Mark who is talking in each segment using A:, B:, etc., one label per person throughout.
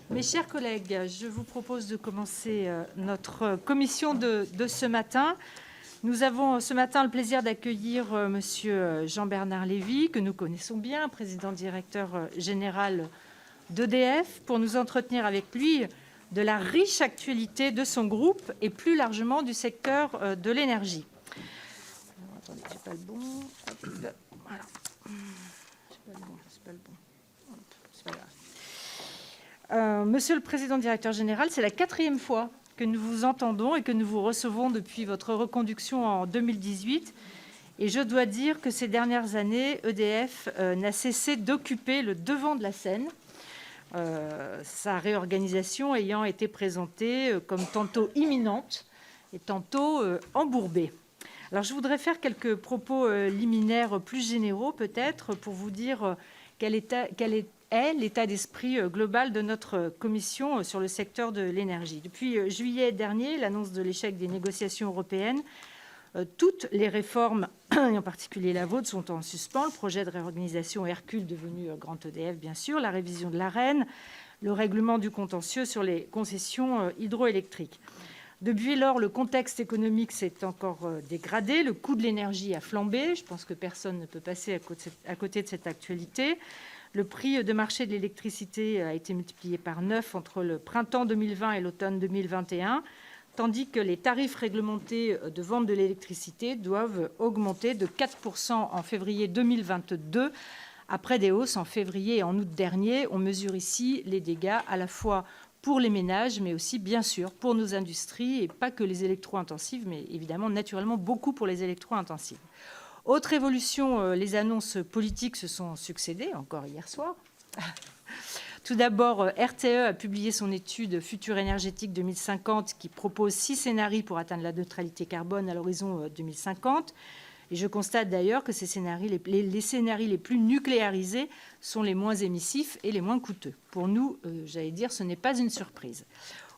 A: Mes chers collègues, je vous propose de commencer notre commission de ce matin. Nous avons ce matin le plaisir d'accueillir Monsieur Jean-Bernard Lévy, que nous connaissons bien, président-directeur général d'EDF, pour nous entretenir avec lui de la riche actualité de son groupe et plus largement du secteur de l'énergie. Attendez, j'ai pas le bon. Voilà. C'est pas le bon. C'est pas grave. Monsieur le Président directeur général, c'est la 4e fois que nous vous entendons et que nous vous recevons depuis votre reconduction en 2018. Et je dois dire que ces dernières années, EDF n'a cessé d'occuper le devant de la scène, sa réorganisation ayant été présentée comme tantôt imminente et tantôt embourbée. Alors, je voudrais faire quelques propos liminaires plus généraux, peut-être, pour vous dire quel est l'état d'esprit global de notre commission sur le secteur de l'énergie. Depuis juillet dernier, l'annonce de l'échec des négociations européennes, toutes les réformes, et en particulier la vôtre, sont en suspens. Le projet de réorganisation Hercule, devenu Grand EDF, bien sûr, la révision de l'ARENH, le règlement du contentieux sur les concessions hydroélectriques. Depuis lors, le contexte économique s'est encore dégradé, le coût de l'énergie a flambé. Je pense que personne ne peut passer à côté de cette actualité. Le prix de marché de l'électricité a été multiplié par 9 entre le printemps 2020 et l'automne 2021, tandis que les tarifs réglementés de vente de l'électricité doivent augmenter de 4% en février 2022, après des hausses en février et en août dernier. On mesure ici les dégâts à la fois pour les ménages, mais aussi, bien sûr, pour nos industries, et pas que les électro-intensives, mais évidemment, naturellement, beaucoup pour les électro-intensives. Autre évolution, les annonces politiques se sont succédées, encore hier soir. Tout d'abord, RTE a publié son étude Futur énergétique 2050 qui propose 6 scénarios pour atteindre la neutralité carbone à l'horizon 2050. Et je constate d'ailleurs que ces scénarios, les scénarios les plus nucléarisés sont les moins émissifs et les moins coûteux. Pour nous, j'allais dire, ce n'est pas une surprise.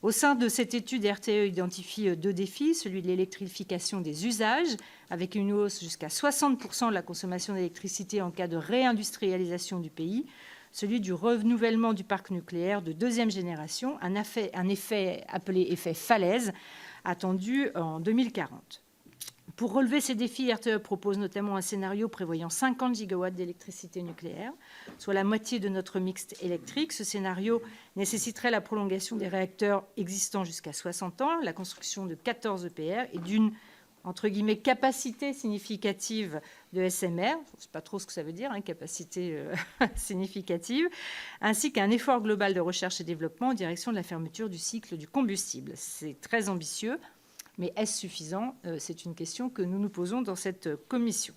A: Au sein de cette étude, RTE identifie 2 défis, celui de l'électrification des usages, avec une hausse jusqu'à 60% de la consommation d'électricité en cas de réindustrialisation du pays, celui du renouvellement du parc nucléaire de 2e génération, un effet appelé effet falaise, attendu en 2040. Pour relever ces défis, RTE propose notamment un scénario prévoyant 50 gigawatts d'électricité nucléaire, soit la moitié de notre mixte électrique. Ce scénario nécessiterait la prolongation des réacteurs existants jusqu'à 60 ans, la construction de 14 EPR et d'une, entre guillemets, capacité significative de SMR, je ne sais pas trop ce que ça veut dire, capacité significative, ainsi qu'un effort global de recherche et développement en direction de la fermeture du cycle du combustible. C'est très ambitieux. Mais est-ce suffisant? C'est une question que nous nous posons dans cette commission.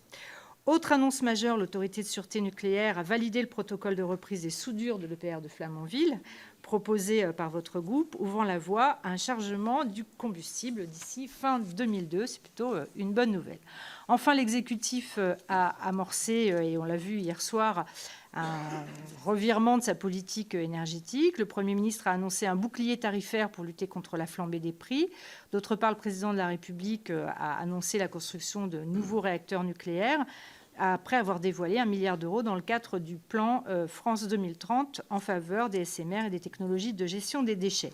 A: Autre annonce majeure, l'Autorité de sûreté nucléaire a validé le protocole de reprise des soudures de l'EPR de Flamanville, proposé par votre groupe, ouvrant la voie à un chargement du combustible d'ici fin 2002. C'est plutôt une bonne nouvelle. Enfin, l'exécutif a amorcé, et on l'a vu hier soir, un revirement de sa politique énergétique. Le Premier ministre a annoncé un bouclier tarifaire pour lutter contre la flambée des prix. D'autre part, le Président de la République a annoncé la construction de nouveaux réacteurs nucléaires après avoir dévoilé 1 milliard d'euros dans le cadre du plan France 2030 en faveur des SMR et des technologies de gestion des déchets.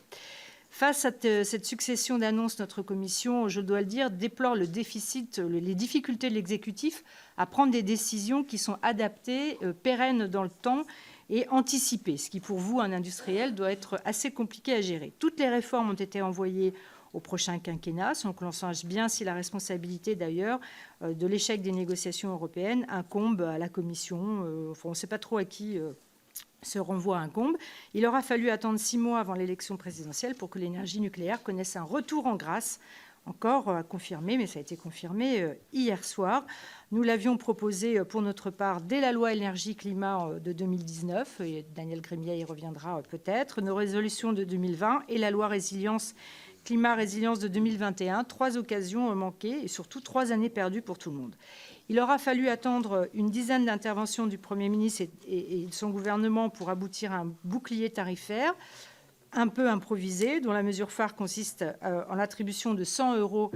A: Face à cette succession d'annonces, notre commission, je dois le dire, déplore le déficit, les difficultés de l'exécutif à prendre des décisions qui sont adaptées, pérennes dans le temps et anticipées, ce qui, pour vous, un industriel, doit être assez compliqué à gérer. Toutes les réformes ont été envoyées au prochain quinquennat, sans que l'on sache bien si la responsabilité, d'ailleurs, de l'échec des négociations européennes incombe à la Commission. On ne sait pas trop à qui ce renvoi incombe. Il aura fallu attendre 6 mois avant l'élection présidentielle pour que l'énergie nucléaire connaisse un retour en grâce, encore à confirmer, mais ça a été confirmé hier soir. Nous l'avions proposé pour notre part dès la loi énergie-climat de 2019, et Daniel Gremillet y reviendra peut-être, nos résolutions de 2020 et la loi climat-résilience de 2021, 3 occasions manquées et surtout 3 années perdues pour tout le monde. Il aura fallu attendre une dizaine d'interventions du Premier ministre et de son gouvernement pour aboutir à un bouclier tarifaire. un peu improvisée, dont la mesure phare consiste en l'attribution de 100 €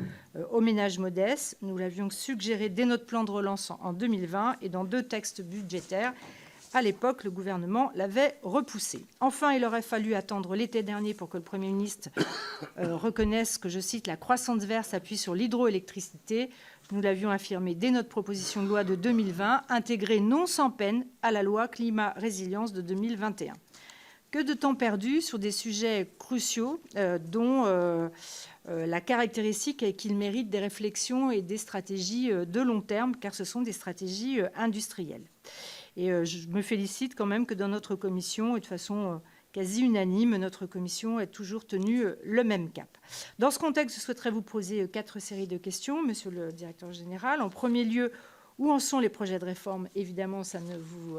A: aux ménages modestes. Nous l'avions suggéré dès notre plan de relance en 2020 et dans 2 textes budgétaires. À l'époque, le gouvernement l'avait repoussé. Enfin, il aurait fallu attendre l'été dernier pour que le Premier ministre reconnaisse que, je cite, « la croissance verte s'appuie sur l'hydroélectricité ». Nous l'avions affirmé dès notre proposition de loi de 2020, intégrée non sans peine à la loi climat-résilience de 2021. Que de temps perdu sur des sujets cruciaux dont la caractéristique est qu'ils méritent des réflexions et des stratégies de long terme, car ce sont des stratégies industrielles. Et je me félicite quand même que dans notre commission, et de façon quasi unanime, notre commission ait toujours tenu le même cap. Dans ce contexte, je souhaiterais vous poser 4 séries de questions, Monsieur le Directeur général. En premier lieu, où en sont les projets de réforme? Évidemment, ça ne vous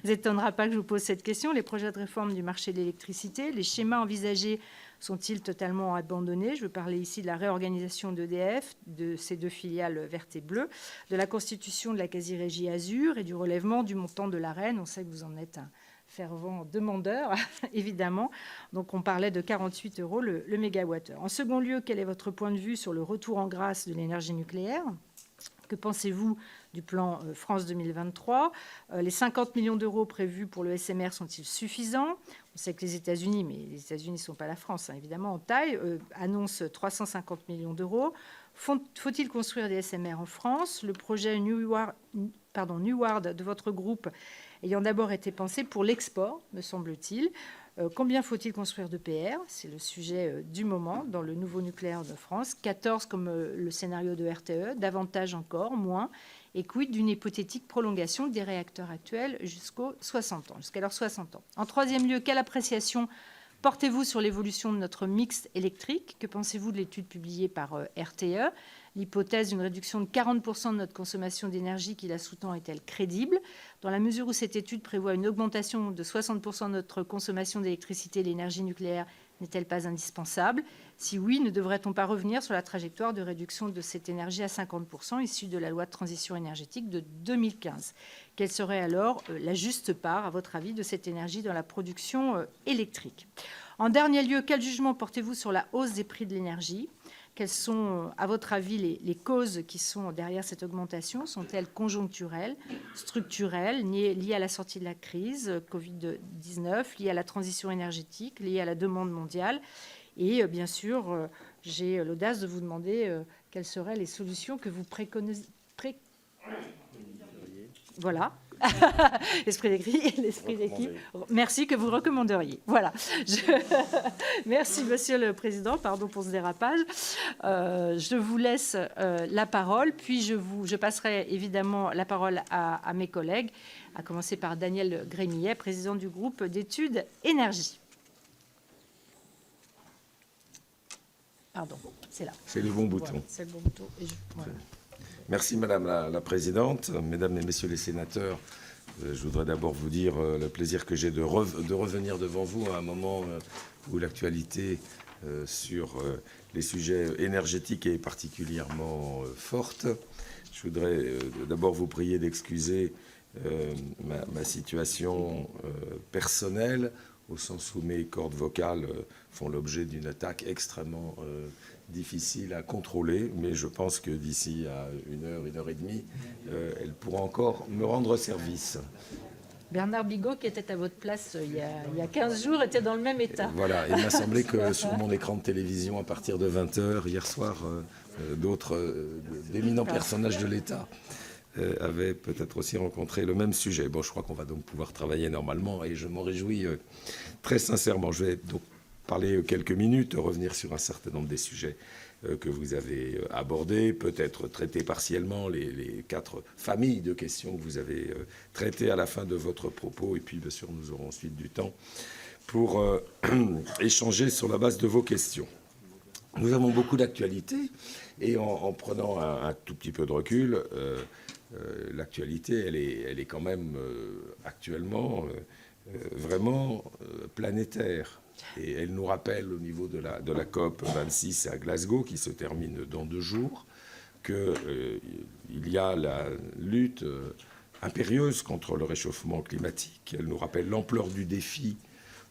A: étonnera pas que je vous pose cette question. Les projets de réforme du marché de l'électricité, les schémas envisagés sont-ils totalement abandonnés? Je veux parler ici de la réorganisation d'EDF, de ses 2 filiales vertes et bleues, de la constitution de la quasi-régie Azur et du relèvement du montant de l'Arenh. On sait que vous en êtes un fervent demandeur, évidemment. Donc, on parlait de 48 € le mégawattheure. En second lieu, quel est votre point de vue sur le retour en grâce de l'énergie nucléaire? Que pensez-vous du plan France 2023? Les 50 millions d'euros prévus pour le SMR sont-ils suffisants? On sait que les États-Unis, mais les États-Unis ne sont pas la France, hein, évidemment, en taille, annoncent 350 millions d'euros. Faut-il construire des SMR en France? Le projet Neward de votre groupe ayant d'abord été pensé pour l'export, me semble-t-il. Combien faut-il construire d'EPR? C'est le sujet du moment dans le nouveau nucléaire de France. 14 comme le scénario de RTE, davantage encore, moins. Et quid d'une hypothétique prolongation des réacteurs actuels jusqu'à leurs 60 ans. En troisième lieu, quelle appréciation portez-vous sur l'évolution de notre mix électrique? Que pensez-vous de l'étude publiée par RTE? L'hypothèse d'une réduction de 40% de notre consommation d'énergie qui la sous-tend est-elle crédible? Dans la mesure où cette étude prévoit une augmentation de 60% de notre consommation d'électricité, l'énergie nucléaire n'est-elle pas indispensable? Si oui, ne devrait-on pas revenir sur la trajectoire de réduction de cette énergie à 50% issue de la loi de transition énergétique de 2015? Quelle serait alors la juste part, à votre avis, de cette énergie dans la production électrique? En dernier lieu, quel jugement portez-vous sur la hausse des prix de l'énergie? Quelles sont, à votre avis, les causes qui sont derrière cette augmentation? Sont-elles conjoncturelles, structurelles, liées à la sortie de la crise Covid-19, liées à la transition énergétique, liées à la demande mondiale? Et bien sûr, j'ai l'audace de vous demander quelles seraient les solutions que vous préconisez. Voilà. L'esprit d'équipe. Merci, que vous recommanderiez. Voilà. Merci, Monsieur le Président. Pardon pour ce dérapage. Je vous laisse la parole, puis je passerai évidemment la parole à mes collègues, à commencer par Daniel Grémillet, président du groupe d'études énergie. Pardon, c'est là.
B: C'est le bon bouton.
A: Voilà, c'est le bon bouton. Voilà.
B: Merci Madame la Présidente, Mesdames et Messieurs les sénateurs. Je voudrais d'abord vous dire le plaisir que j'ai de revenir devant vous à un moment où l'actualité sur les sujets énergétiques est particulièrement forte. Je voudrais d'abord vous prier d'excuser ma situation personnelle, au sens où mes cordes vocales font l'objet d'une attaque extrêmement difficile à contrôler, mais je pense que d'ici à 1 heure et demie, elle pourra encore me rendre service.
A: Bernard Bigot, qui était à votre place il y a 15 jours, était dans le même état.
B: Voilà, il m'a semblé que sur mon écran de télévision, à partir de 20 h, hier soir, d'éminents personnages de l'État avaient peut-être aussi rencontré le même sujet. Bon, je crois qu'on va donc pouvoir travailler normalement et je m'en réjouis très sincèrement. Je vais donc parler quelques minutes, revenir sur un certain nombre des sujets que vous avez abordés, peut-être traiter partiellement les 4 familles de questions que vous avez traitées à la fin de votre propos. Et puis, bien sûr, nous aurons ensuite du temps pour échanger sur la base de vos questions. Nous avons beaucoup d'actualités et en prenant un tout petit peu de recul, l'actualité, elle est quand même actuellement vraiment planétaire. Et elle nous rappelle au niveau de la COP 26 à Glasgow, qui se termine dans 2 jours, qu'il y a la lutte impérieuse contre le réchauffement climatique. Elle nous rappelle l'ampleur du défi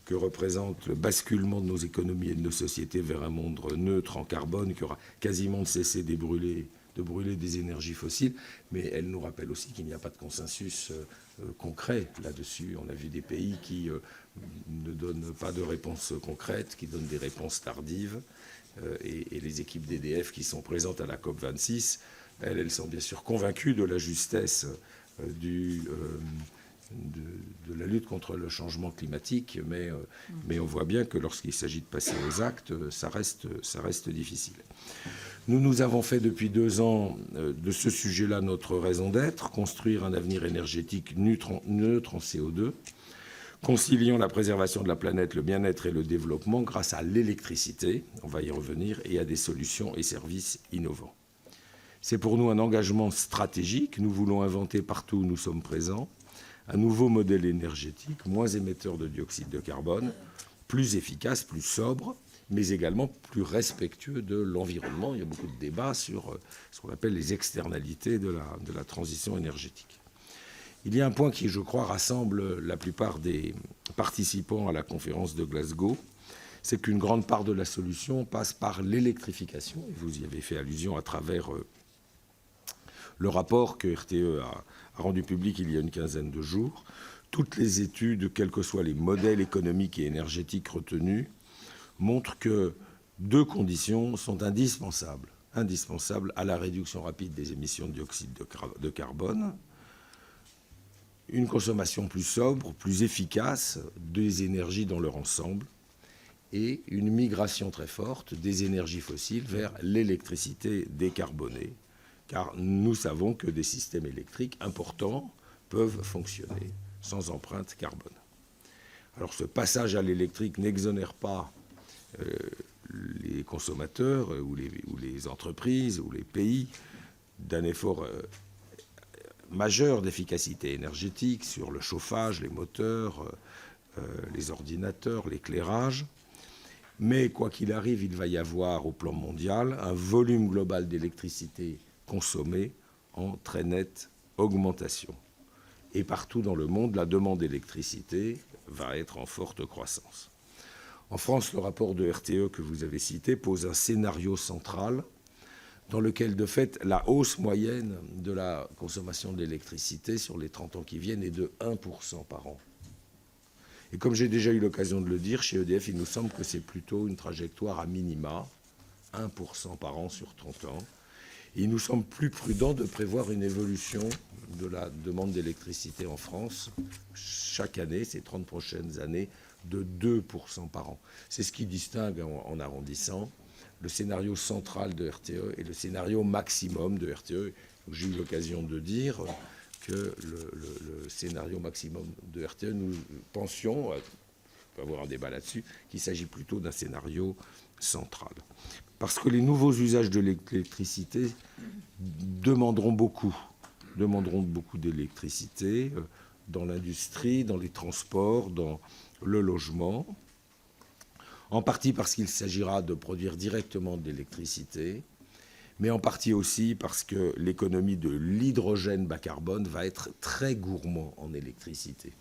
B: que représente le basculement de nos économies et de nos sociétés vers un monde neutre en carbone, qui aura quasiment cessé de brûler des énergies fossiles, mais elle nous rappelle aussi qu'il n'y a pas de consensus concret là-dessus. On a vu des pays qui ne donnent pas de réponse concrète, qui donnent des réponses tardives, et les équipes d'EDF qui sont présentes à la COP26, elles sont bien sûr convaincues de la justesse de la lutte contre le changement climatique, mais on voit bien que lorsqu'il s'agit de passer aux actes, ça reste difficile. Nous avons fait depuis 2 ans de ce sujet-là notre raison d'être, construire un avenir énergétique neutre en CO2, conciliant la préservation de la planète, le bien-être et le développement grâce à l'électricité, on va y revenir, et à des solutions et services innovants. C'est pour nous un engagement stratégique. Nous voulons inventer partout où nous sommes présents un nouveau modèle énergétique, moins émetteur de dioxyde de carbone, plus efficace, plus sobre, mais également plus respectueux de l'environnement. Il y a beaucoup de débats sur ce qu'on appelle les externalités de la transition énergétique. Il y a un point qui, je crois, rassemble la plupart des participants à la conférence de Glasgow, c'est qu'une grande part de la solution passe par l'électrification. Vous y avez fait allusion à travers le rapport que RTE a rendu public il y a une quinzaine de jours. Toutes les études, quels que soient les modèles économiques et énergétiques retenus, montrent que 2 conditions sont indispensables à la réduction rapide des émissions de dioxyde de carbone. Une consommation plus sobre, plus efficace des énergies dans leur ensemble, et une migration très forte des énergies fossiles vers l'électricité décarbonée, car nous savons que des systèmes électriques importants peuvent fonctionner sans empreinte carbone. Alors ce passage à l'électrique n'exonère pas les consommateurs ou les entreprises ou les pays d'un effort majeur d'efficacité énergétique sur le chauffage, les moteurs, les ordinateurs, l'éclairage. Mais quoi qu'il arrive, il va y avoir au plan mondial un volume global d'électricité consommée en très nette augmentation. Et partout dans le monde, la demande d'électricité va être en forte croissance. En France, le rapport de RTE que vous avez cité pose un scénario central dans lequel, de fait, la hausse moyenne de la consommation d'électricité sur les 30 ans qui viennent est de 1% par an. Et comme j'ai déjà eu l'occasion de le dire, chez EDF, il nous semble que c'est plutôt une trajectoire à minima, 1% par an sur 30 ans. Et il nous semble plus prudent de prévoir une évolution de la demande d'électricité en France chaque année, ces 30 prochaines années, de 2% par an. C'est ce qui distingue, en arrondissant, le scénario central de RTE et le scénario maximum de RTE. J'ai eu l'occasion de dire que le scénario maximum de RTE, nous pensions, on peut avoir un débat là-dessus, qu'il s'agit plutôt d'un scénario central. Parce que les nouveaux usages de l'électricité demanderont beaucoup d'électricité dans l'industrie, dans les transports, dans le logement, en partie parce qu'il s'agira de produire directement de l'électricité, mais en partie aussi parce que l'économie de l'hydrogène bas carbone va être très gourmand en électricité.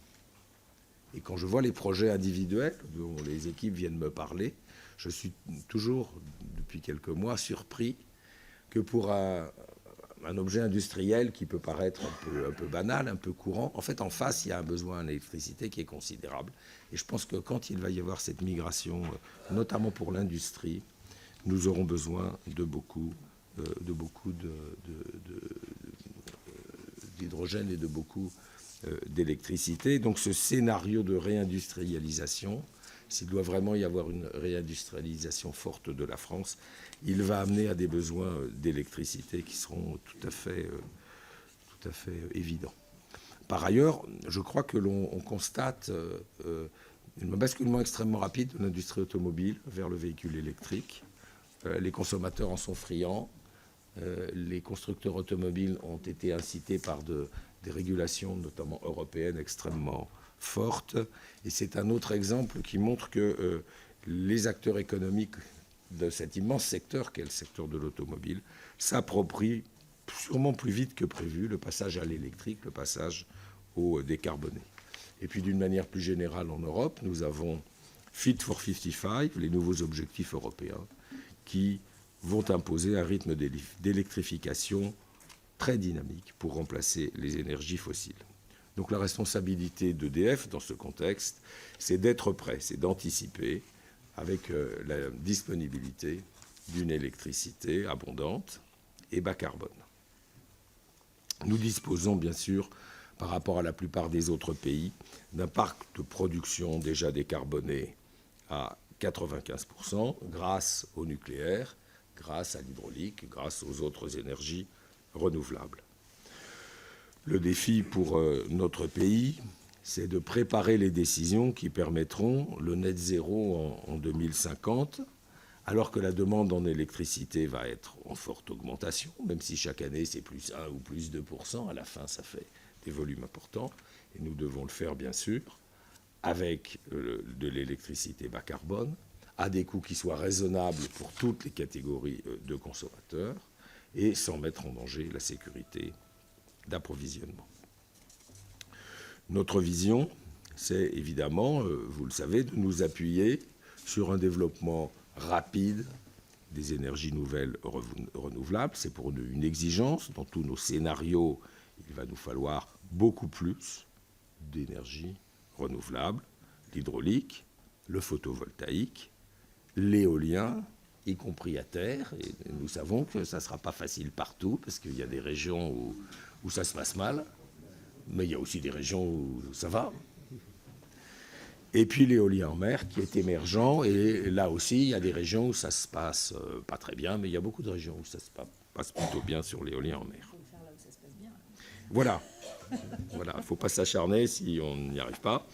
B: Et quand je vois les projets individuels dont les équipes viennent me parler, je suis toujours, depuis quelques mois, surpris que pour un objet industriel qui peut paraître un peu banal, un peu courant, en fait, en face, il y a un besoin en électricité qui est considérable. Et je pense que quand il va y avoir cette migration, notamment pour l'industrie, nous aurons besoin de beaucoup d'hydrogène et de beaucoup d'électricité. Donc ce scénario de réindustrialisation, s'il doit vraiment y avoir une réindustrialisation forte de la France, il va amener à des besoins d'électricité qui seront tout à fait évidents. Par ailleurs, je crois que l'on constate un basculement extrêmement rapide de l'industrie automobile vers le véhicule électrique. Les consommateurs en sont friands. Les constructeurs automobiles ont été incités par des régulations, notamment européennes, extrêmement fortes. Et c'est un autre exemple qui montre que les acteurs économiques de cet immense secteur qu'est le secteur de l'automobile s'approprient sûrement plus vite que prévu le passage à l'électrique, le passage au décarboné. Et puis d'une manière plus générale en Europe, nous avons Fit for 55, les nouveaux objectifs européens, qui vont imposer un rythme d'électrification très dynamique pour remplacer les énergies fossiles. Donc la responsabilité d'EDF dans ce contexte, c'est d'être prêt, c'est d'anticiper avec la disponibilité d'une électricité abondante et bas carbone. Nous disposons bien sûr, par rapport à la plupart des autres pays, d'un parc de production déjà décarboné à 95% grâce au nucléaire, grâce à l'hydraulique, grâce aux autres énergies renouvelables. Le défi pour notre pays, c'est de préparer les décisions qui permettront le net zéro en 2050, alors que la demande en électricité va être en forte augmentation, même si chaque année c'est plus 1 ou plus 2%, à la fin ça fait des volumes importants, et nous devons le faire bien sûr, avec de l'électricité bas carbone, à des coûts qui soient raisonnables pour toutes les catégories de consommateurs, et sans mettre en danger la sécurité d'approvisionnement. Notre vision, c'est évidemment, vous le savez, de nous appuyer sur un développement rapide des énergies nouvelles renouvelables. C'est pour nous une exigence. Dans tous nos scénarios, il va nous falloir beaucoup plus d'énergie renouvelable, l'hydraulique, le photovoltaïque, l'éolien, y compris à terre. Et nous savons que ça ne sera pas facile partout, parce qu'il y a des régions où ça se passe mal, mais il y a aussi des régions où ça va. Et puis l'éolien en mer qui est émergent, et là aussi, il y a des régions où ça se passe pas très bien, mais il y a beaucoup de régions où ça se passe plutôt bien sur l'éolien en mer.
A: Il faut le faire là où ça se passe bien.
B: Voilà. Voilà, il ne faut pas s'acharner si on n'y arrive pas.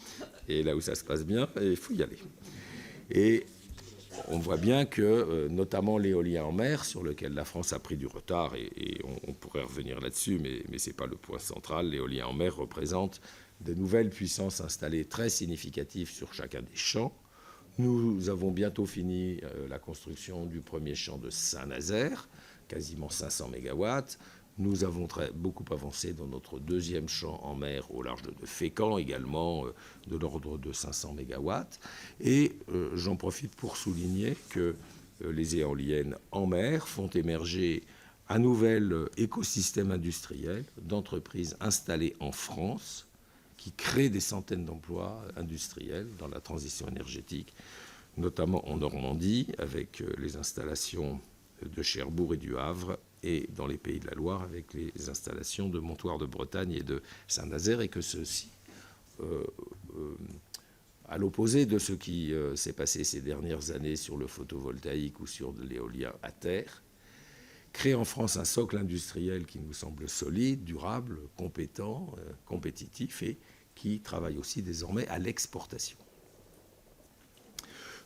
B: Et là où ça se passe bien, il faut y aller. Et on voit bien que, notamment l'éolien en mer, sur lequel la France a pris du retard, et on pourrait revenir là-dessus, mais ce n'est pas le point central, l'éolien en mer représente de nouvelles puissances installées très significatives sur chacun des champs. Nous avons bientôt fini la construction du premier champ de Saint-Nazaire, quasiment 500 mégawatts. Nous avons beaucoup avancé dans notre deuxième champ en mer au large de Fécamp, également de l'ordre de 500 mégawatts. Et j'en profite pour souligner que les éoliennes en mer font émerger un nouvel écosystème industriel d'entreprises installées en France qui créent des centaines d'emplois industriels dans la transition énergétique, notamment en Normandie, avec les installations de Cherbourg et du Havre, et dans les Pays de la Loire avec les installations de Montoire de Bretagne et de Saint-Nazaire, et que ceci, à l'opposé de ce qui s'est passé ces dernières années sur le photovoltaïque ou sur de l'éolien à terre, crée en France un socle industriel qui nous semble solide, durable, compétent, compétitif, et qui travaille aussi désormais à l'exportation.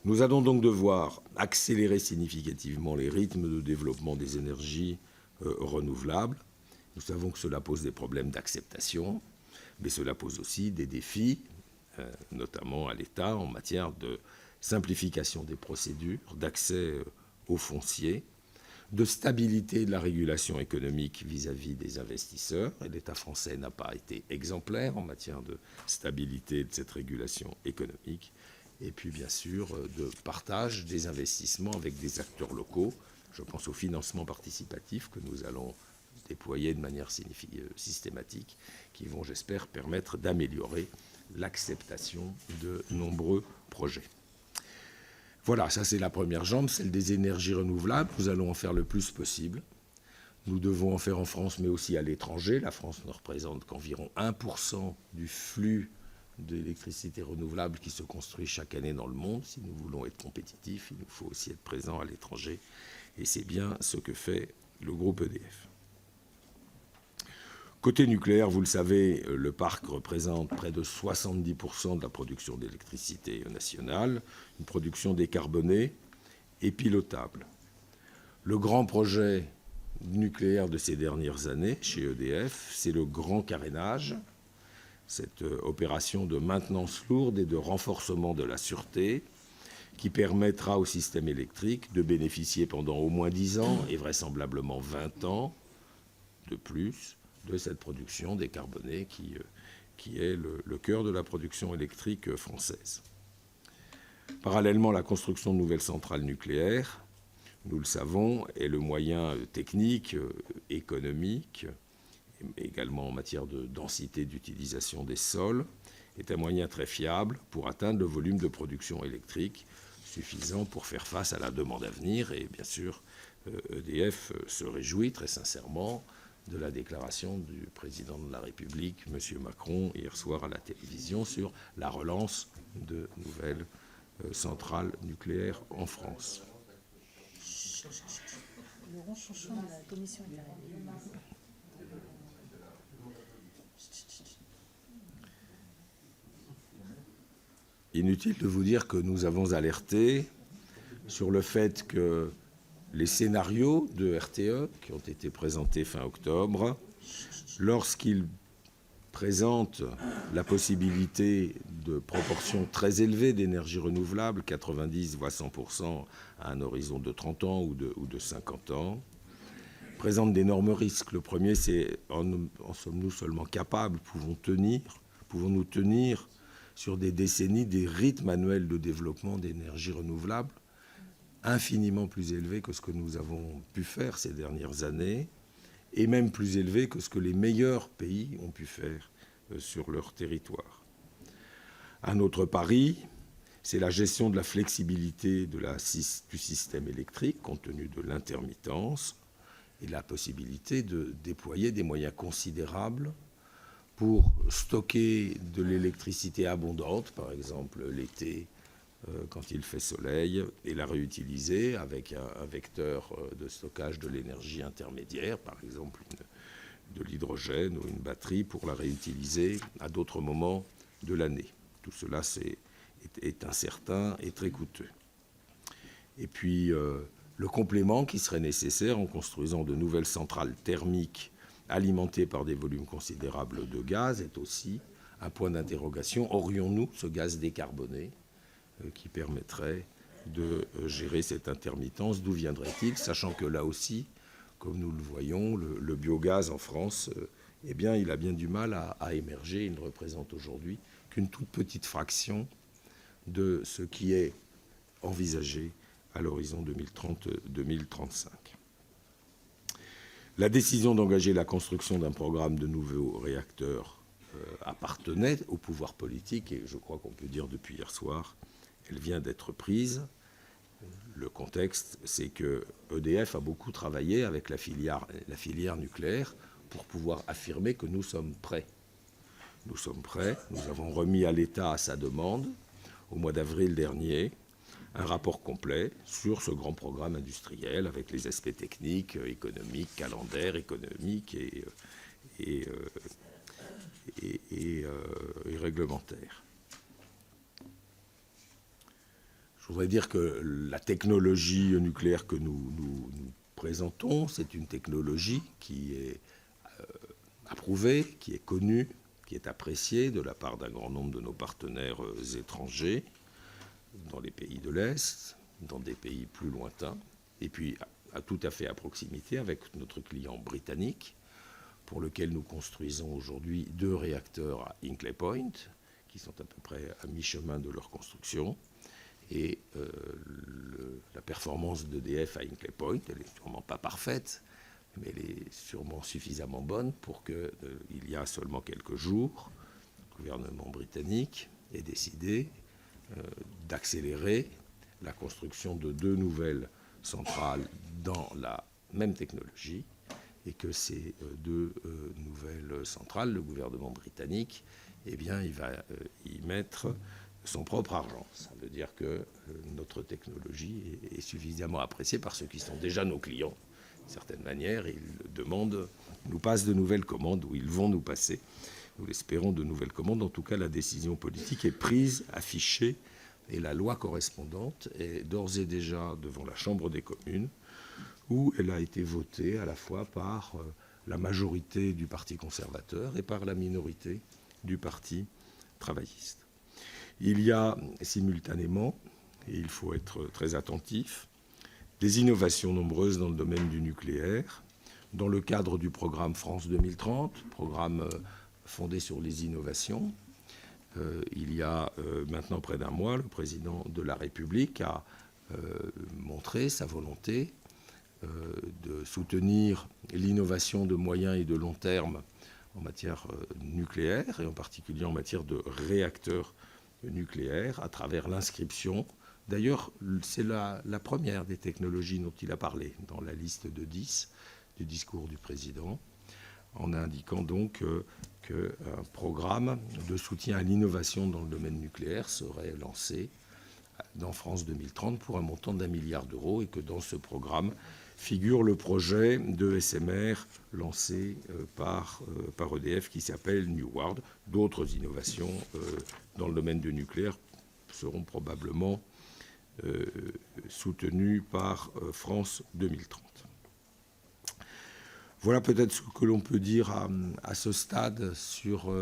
B: Nous allons donc devoir accélérer significativement les rythmes de développement des énergies renouvelables. Nous savons que cela pose des problèmes d'acceptation, mais cela pose aussi des défis, notamment à l'État, en matière de simplification des procédures, d'accès aux fonciers, de stabilité de la régulation économique vis-à-vis des investisseurs. Et l'État français n'a pas été exemplaire en matière de stabilité de cette régulation économique. Et puis, bien sûr, de partage des investissements avec des acteurs locaux. Je pense au financement participatif que nous allons déployer de manière systématique, qui vont, j'espère, permettre d'améliorer l'acceptation de nombreux projets. Voilà, ça c'est la première jambe, celle des énergies renouvelables. Nous allons en faire le plus possible. Nous devons en faire en France, mais aussi à l'étranger. La France ne représente qu'environ 1% du flux d'électricité renouvelable qui se construit chaque année dans le monde. Si nous voulons être compétitifs, il nous faut aussi être présents à l'étranger. Et c'est bien ce que fait le groupe EDF. Côté nucléaire, vous le savez, le parc représente près de 70% de la production d'électricité nationale, une production décarbonée et pilotable. Le grand projet nucléaire de ces dernières années chez EDF, c'est le grand carénage, cette opération de maintenance lourde et de renforcement de la sûreté qui permettra au système électrique de bénéficier pendant au moins 10 ans et vraisemblablement 20 ans de plus de cette production décarbonée qui est le cœur de la production électrique française. Parallèlement, la construction de nouvelles centrales nucléaires, nous le savons, est le moyen technique, économique, également en matière de densité d'utilisation des sols, est un moyen très fiable pour atteindre le volume de production électrique suffisant pour faire face à la demande à venir. Et bien sûr, EDF se réjouit très sincèrement de la déclaration du président de la République, M. Macron, hier soir à la télévision sur la relance de nouvelles centrales nucléaires en France.
A: Le ronchonchon de la commission est arrivé.
B: Inutile de vous dire que nous avons alerté sur le fait que les scénarios de RTE, qui ont été présentés fin octobre, lorsqu'ils présentent la possibilité de proportions très élevées d'énergie renouvelable, 90 voire 100% à un horizon de 30 ans ou de 50 ans, présentent d'énormes risques. Le premier, c'est en sommes-nous seulement capables, pouvons-nous tenir sur des décennies des rythmes annuels de développement d'énergie renouvelable infiniment plus élevés que ce que nous avons pu faire ces dernières années, et même plus élevés que ce que les meilleurs pays ont pu faire sur leur territoire. Un autre pari, c'est la gestion de la flexibilité du système électrique, compte tenu de l'intermittence, et la possibilité de déployer des moyens considérables pour stocker de l'électricité abondante, par exemple l'été, quand il fait soleil, et la réutiliser avec un vecteur de stockage de l'énergie intermédiaire, par exemple de l'hydrogène ou une batterie, pour la réutiliser à d'autres moments de l'année. Tout cela est incertain et très coûteux. Et puis, le complément qui serait nécessaire en construisant de nouvelles centrales thermiques alimentées par des volumes considérables de gaz est aussi un point d'interrogation. Aurions-nous ce gaz décarboné qui permettrait de gérer cette intermittence? D'où viendrait-il? Sachant que là aussi, comme nous le voyons, le biogaz en France, eh bien, il a bien du mal à émerger. Il ne représente aujourd'hui qu'une toute petite fraction de ce qui est envisagé à l'horizon 2030-2035. La décision d'engager la construction d'un programme de nouveaux réacteurs appartenait au pouvoir politique, et je crois qu'on peut dire depuis hier soir, elle vient d'être prise. Le contexte, c'est que EDF a beaucoup travaillé avec la filière nucléaire pour pouvoir affirmer que nous sommes prêts. Nous sommes prêts. Nous avons remis à l'État, à sa demande, au mois d'avril dernier, un rapport complet sur ce grand programme industriel avec les aspects techniques, économiques, calendaires, économiques et réglementaires. Je voudrais dire que la technologie nucléaire que nous présentons, c'est une technologie qui est approuvée, qui est connue, qui est appréciée de la part d'un grand nombre de nos partenaires étrangers, dans les pays de l'Est, dans des pays plus lointains, et puis tout à fait à proximité avec notre client britannique, pour lequel nous construisons aujourd'hui 2 réacteurs à Hinkley Point, qui sont à peu près à mi-chemin de leur construction. Et la performance d'EDF à Hinkley Point, elle n'est sûrement pas parfaite, mais elle est sûrement suffisamment bonne pour qu'il y a seulement quelques jours, le gouvernement britannique ait décidé d'accélérer la construction de 2 nouvelles centrales dans la même technologie, et que ces 2 nouvelles centrales, le gouvernement britannique, eh bien, il va y mettre son propre argent. Ça veut dire que notre technologie est suffisamment appréciée par ceux qui sont déjà nos clients. D'une certaine manière, ils nous passent de nouvelles commandes, ou ils vont nous passer, nous l'espérons, de nouvelles commandes. En tout cas, la décision politique est prise, affichée, et la loi correspondante est d'ores et déjà devant la Chambre des communes, où elle a été votée à la fois par la majorité du Parti conservateur et par la minorité du Parti travailliste. Il y a simultanément, et il faut être très attentif, des innovations nombreuses dans le domaine du nucléaire, dans le cadre du programme France 2030, programme fondé sur les innovations, il y a maintenant près d'un mois, le président de la République a montré sa volonté de soutenir l'innovation de moyen et de long terme en matière nucléaire, et en particulier en matière de réacteurs nucléaires, à travers l'inscription. D'ailleurs, c'est la première des technologies dont il a parlé dans la liste de 10 du discours du président, en indiquant donc qu'un programme de soutien à l'innovation dans le domaine nucléaire serait lancé dans France 2030 pour un montant d'1 milliard d'euros, et que dans ce programme figure le projet de SMR lancé par EDF qui s'appelle New World. D'autres innovations dans le domaine du nucléaire seront probablement soutenues par France 2030. Voilà peut-être ce que l'on peut dire à ce stade sur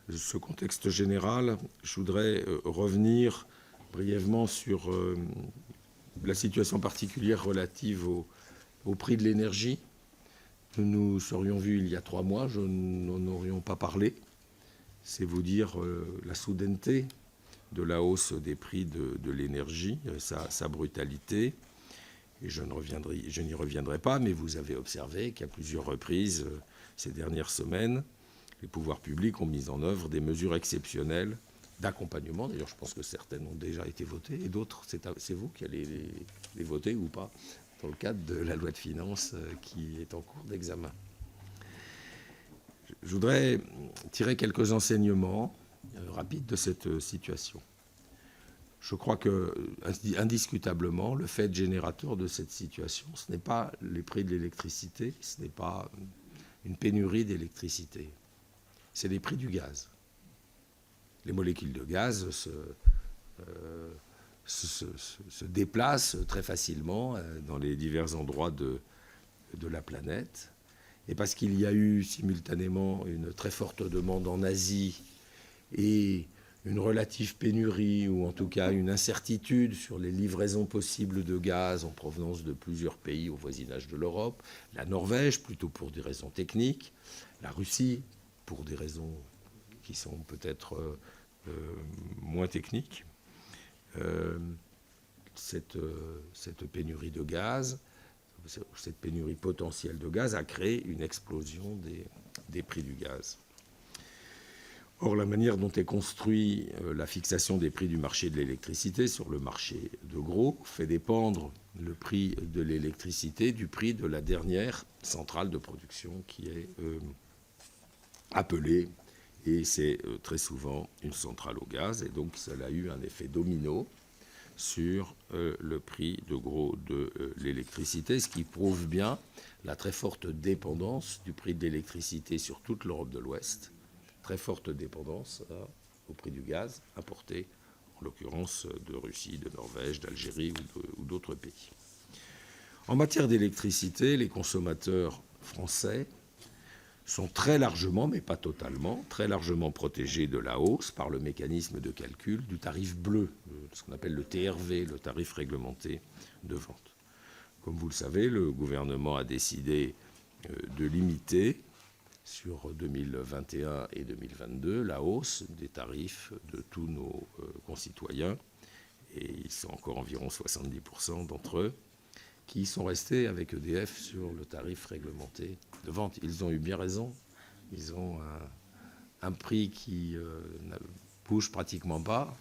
B: ce contexte général. Je voudrais revenir brièvement sur la situation particulière relative au prix de l'énergie. Nous nous serions vus il y a 3 mois, nous n'en aurions pas parlé. C'est vous dire la soudaineté de la hausse des prix de l'énergie, sa brutalité. Et je n'y reviendrai pas, mais vous avez observé qu'à plusieurs reprises, ces dernières semaines, les pouvoirs publics ont mis en œuvre des mesures exceptionnelles d'accompagnement. D'ailleurs, je pense que certaines ont déjà été votées, et d'autres, c'est vous qui allez les voter ou pas, dans le cadre de la loi de finances qui est en cours d'examen. Je voudrais tirer quelques enseignements rapides de cette situation. Je crois que, indiscutablement, le fait générateur de cette situation, ce n'est pas les prix de l'électricité, ce n'est pas une pénurie d'électricité, c'est les prix du gaz. Les molécules de gaz se déplacent très facilement dans les divers endroits de la planète. Et parce qu'il y a eu simultanément une très forte demande en Asie et une relative pénurie, ou en tout cas une incertitude sur les livraisons possibles de gaz en provenance de plusieurs pays au voisinage de l'Europe, la Norvège plutôt pour des raisons techniques, la Russie pour des raisons qui sont peut-être moins techniques. Cette pénurie de gaz, cette pénurie potentielle de gaz a créé une explosion des prix du gaz. Or, la manière dont est construite la fixation des prix du marché de l'électricité sur le marché de gros fait dépendre le prix de l'électricité du prix de la dernière centrale de production qui est appelée, et c'est très souvent une centrale au gaz, et donc cela a eu un effet domino sur le prix de gros de l'électricité, ce qui prouve bien la très forte dépendance du prix de l'électricité sur toute l'Europe de l'Ouest, très forte dépendance au prix du gaz importé, en l'occurrence de Russie, de Norvège, d'Algérie ou d'autres pays. En matière d'électricité, les consommateurs français sont très largement, mais pas totalement, très largement protégés de la hausse par le mécanisme de calcul du tarif bleu, ce qu'on appelle le TRV, le tarif réglementé de vente. Comme vous le savez, le gouvernement a décidé de limiter sur 2021 et 2022 la hausse des tarifs de tous nos concitoyens, et ils sont encore environ 70% d'entre eux qui sont restés avec EDF sur le tarif réglementé de vente. Ils ont eu bien raison. Ils ont un prix qui ne bouge pratiquement pas,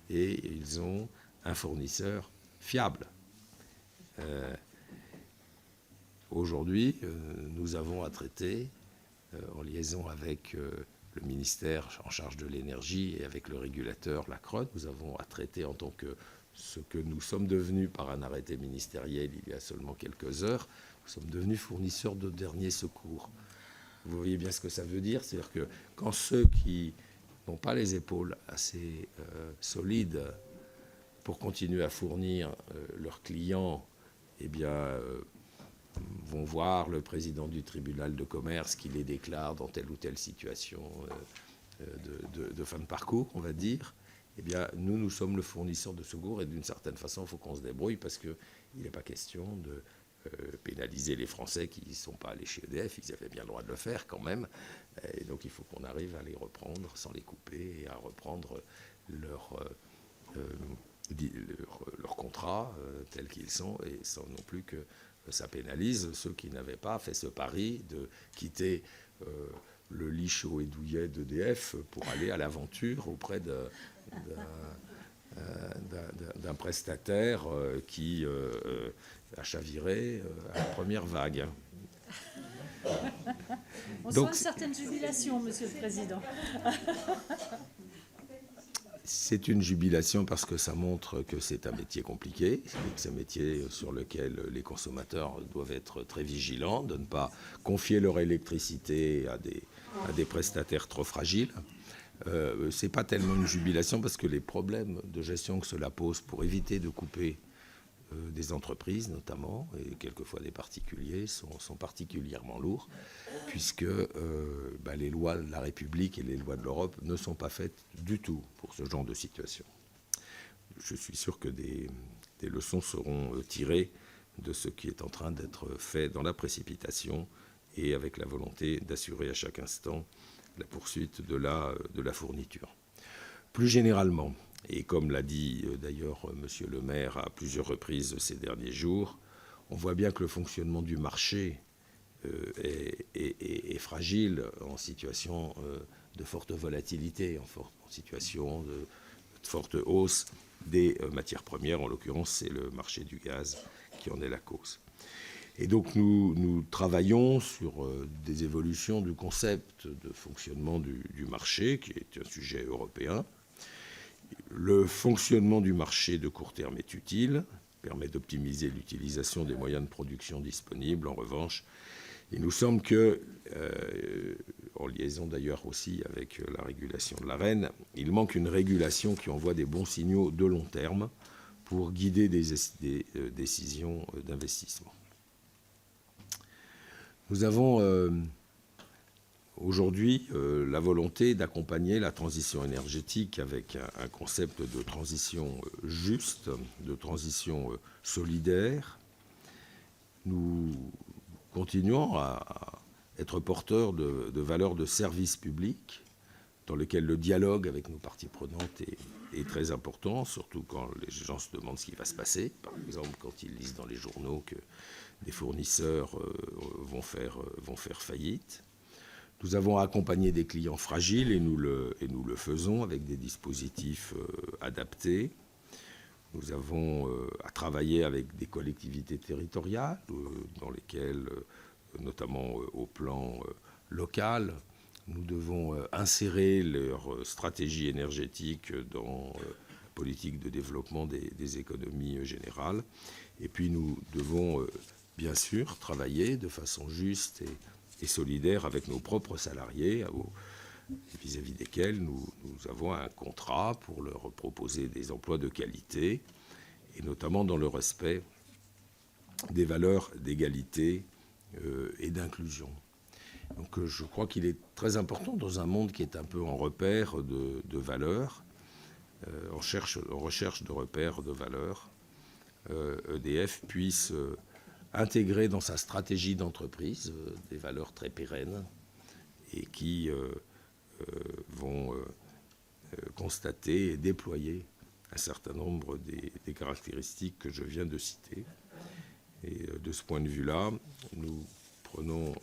B: et ils ont un fournisseur fiable. Aujourd'hui, nous avons à traiter, en liaison avec le ministère en charge de l'énergie et avec le régulateur, la CRE, nous avons à traiter en tant que ce que nous sommes devenus par un arrêté ministériel il y a seulement quelques heures, nous sommes devenus fournisseurs de dernier secours. Vous voyez bien ce que ça veut dire, c'est-à-dire que quand ceux qui n'ont pas les épaules assez solides pour continuer à fournir leurs clients, eh bien, vont voir le président du tribunal de commerce qui les déclare dans telle ou telle situation de fin de parcours, on va dire, eh bien, nous sommes le fournisseur de secours, et d'une certaine façon, il faut qu'on se débrouille, parce qu'il n'est pas question de pénaliser les Français qui ne sont pas allés chez EDF. Ils avaient bien le droit de le faire quand même. Et donc il faut qu'on arrive à les reprendre sans les couper et à reprendre leurs contrats tels qu'ils sont, et sans non plus que ça pénalise ceux qui n'avaient pas fait ce pari de quitter le lit chaud et douillet d'EDF pour aller à l'aventure auprès d'un prestataire qui a chaviré à la première vague.
A: On sent une certaine jubilation, Monsieur le Président.
B: C'est une jubilation parce que ça montre que c'est un métier compliqué, et que c'est un métier sur lequel les consommateurs doivent être très vigilants, de ne pas confier leur électricité à des prestataires trop fragiles. Ce n'est pas tellement une jubilation parce que les problèmes de gestion que cela pose pour éviter de couper des entreprises notamment, et quelquefois des particuliers, sont particulièrement lourds, puisque les lois de la République et les lois de l'Europe ne sont pas faites du tout pour ce genre de situation. Je suis sûr que des leçons seront tirées de ce qui est en train d'être fait dans la précipitation et avec la volonté d'assurer à chaque instant la poursuite de la fourniture. Plus généralement, et comme l'a dit d'ailleurs Monsieur le maire à plusieurs reprises ces derniers jours, on voit bien que le fonctionnement du marché est fragile en situation de forte volatilité, en situation de forte hausse des matières premières. En l'occurrence, c'est le marché du gaz qui en est la cause. Et donc nous travaillons sur des évolutions du concept de fonctionnement du marché, qui est un sujet européen. Le fonctionnement du marché de court terme est utile, permet d'optimiser l'utilisation des moyens de production disponibles. En revanche, il nous semble que, en liaison d'ailleurs aussi avec la régulation de l'AREN, il manque une régulation qui envoie des bons signaux de long terme pour guider des décisions d'investissement. Nous avons aujourd'hui la volonté d'accompagner la transition énergétique avec un concept de transition juste, de transition solidaire. Nous continuons à être porteurs de valeurs de service public dans lesquelles le dialogue avec nos parties prenantes est très important, surtout quand les gens se demandent ce qui va se passer. Par exemple, quand ils lisent dans les journaux que des fournisseurs vont faire faillite. Nous avons accompagné des clients fragiles et nous le faisons avec des dispositifs adaptés. Nous avons à travailler avec des collectivités territoriales dans lesquelles, notamment au plan local, nous devons insérer leur stratégie énergétique dans la politique de développement des économies générales. Et puis nous devons bien sûr travailler de façon juste et solidaire avec nos propres salariés, vis-à-vis desquels nous avons un contrat pour leur proposer des emplois de qualité, et notamment dans le respect des valeurs d'égalité et d'inclusion. Donc je crois qu'il est très important, dans un monde qui est un peu en repère de valeurs, en recherche de repères de valeurs, EDF puisse intégrer dans sa stratégie d'entreprise des valeurs très pérennes et qui vont constater et déployer un certain nombre des caractéristiques que je viens de citer. Et de ce point de vue-là, nous prenons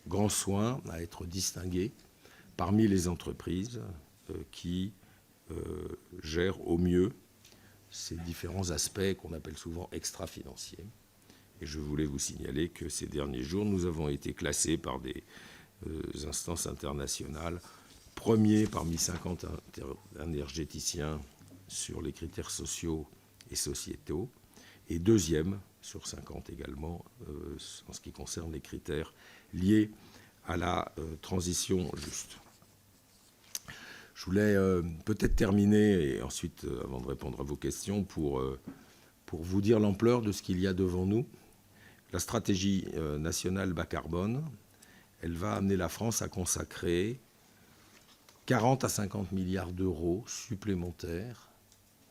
B: grand soin à être distingués parmi les entreprises qui gèrent au mieux ces différents aspects qu'on appelle souvent extra-financiers. Et je voulais vous signaler que ces derniers jours, nous avons été classés par des instances internationales, premiers parmi 50 énergéticiens sur les critères sociaux et sociétaux, et deuxième sur 50 également en ce qui concerne les critères liés à la transition juste. Je voulais peut-être terminer, et ensuite, avant de répondre à vos questions, pour vous dire l'ampleur de ce qu'il y a devant nous. La stratégie nationale bas carbone, elle va amener la France à consacrer 40 à 50 milliards d'euros supplémentaires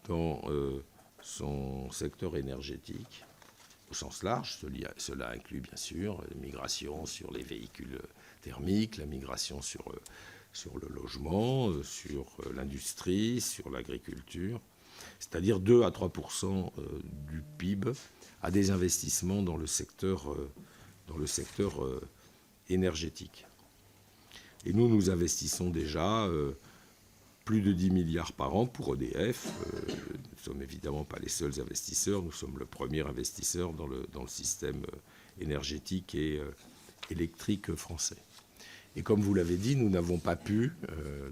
B: dans son secteur énergétique au sens large. Cela inclut bien sûr la migration sur les véhicules thermiques, la migration sur le logement, sur l'industrie, sur l'agriculture, c'est-à-dire 2 à 3% du PIB à des investissements dans le secteur énergétique. Et nous investissons déjà plus de 10 milliards par an pour EDF. Nous ne sommes évidemment pas les seuls investisseurs, nous sommes le premier investisseur dans le système énergétique et électrique français. Et comme vous l'avez dit, nous n'avons pas pu,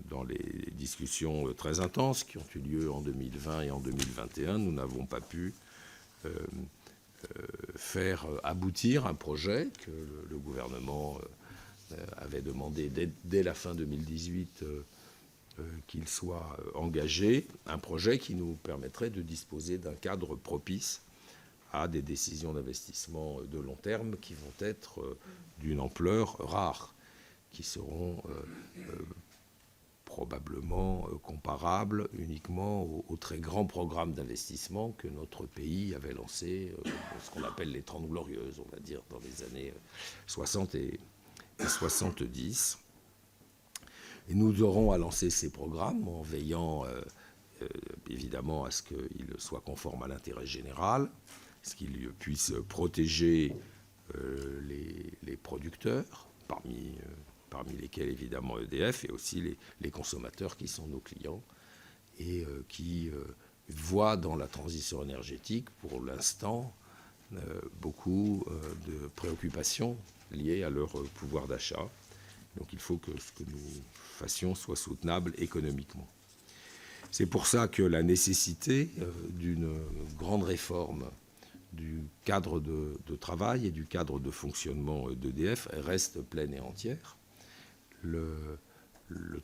B: dans les discussions très intenses qui ont eu lieu en 2020 et en 2021, nous n'avons pas pu faire aboutir un projet que le gouvernement avait demandé dès la fin 2018 qu'il soit engagé, un projet qui nous permettrait de disposer d'un cadre propice à des décisions d'investissement de long terme qui vont être d'une ampleur rare, qui seront probablement comparables uniquement aux très grands programmes d'investissement que notre pays avait lancés, ce qu'on appelle les 30 glorieuses, on va dire, dans les années 60 et 70. Et nous aurons à lancer ces programmes en veillant évidemment à ce qu'ils soient conformes à l'intérêt général, à ce qu'ils puissent protéger les producteurs, parmi lesquels évidemment EDF, et aussi les consommateurs qui sont nos clients et qui voient dans la transition énergétique pour l'instant beaucoup de préoccupations liées à leur pouvoir d'achat. Donc il faut que ce que nous fassions soit soutenable économiquement. C'est pour ça que la nécessité d'une grande réforme du cadre de travail et du cadre de fonctionnement d'EDF reste pleine et entière. Le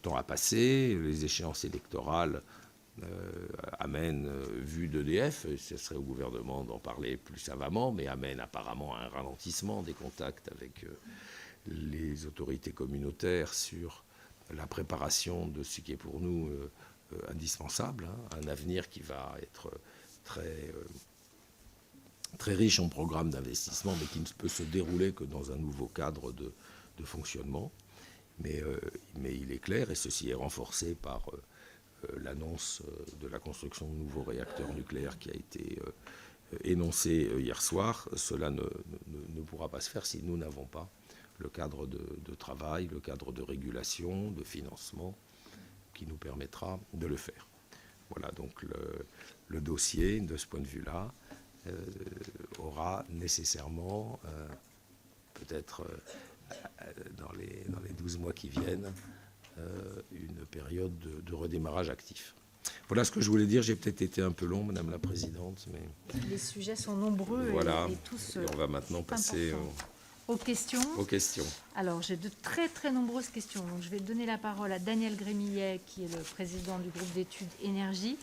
B: temps a passé, les échéances électorales amènent, vu d'EDF, ce serait au gouvernement d'en parler plus savamment, mais amènent apparemment à un ralentissement des contacts avec les autorités communautaires sur la préparation de ce qui est pour nous indispensable, un avenir qui va être très riche en programmes d'investissement, mais qui ne peut se dérouler que dans un nouveau cadre de fonctionnement. Mais il est clair, et ceci est renforcé par l'annonce de la construction de nouveaux réacteurs nucléaires qui a été énoncée hier soir, cela ne pourra pas se faire si nous n'avons pas le cadre de travail, le cadre de régulation, de financement qui nous permettra de le faire. Voilà, donc le dossier, de ce point de vue-là, aura nécessairement, peut-être dans les 12 mois qui viennent, une période de redémarrage actif. Voilà ce que je voulais dire. J'ai peut-être été un peu long, Madame la Présidente, mais
A: les sujets sont nombreux
B: voilà,
A: et tous.
B: Et on va maintenant passer
A: aux questions. Alors, j'ai de très, très nombreuses questions. Donc, je vais donner la parole à Daniel Grémillet, qui est le président du groupe d'études énergie.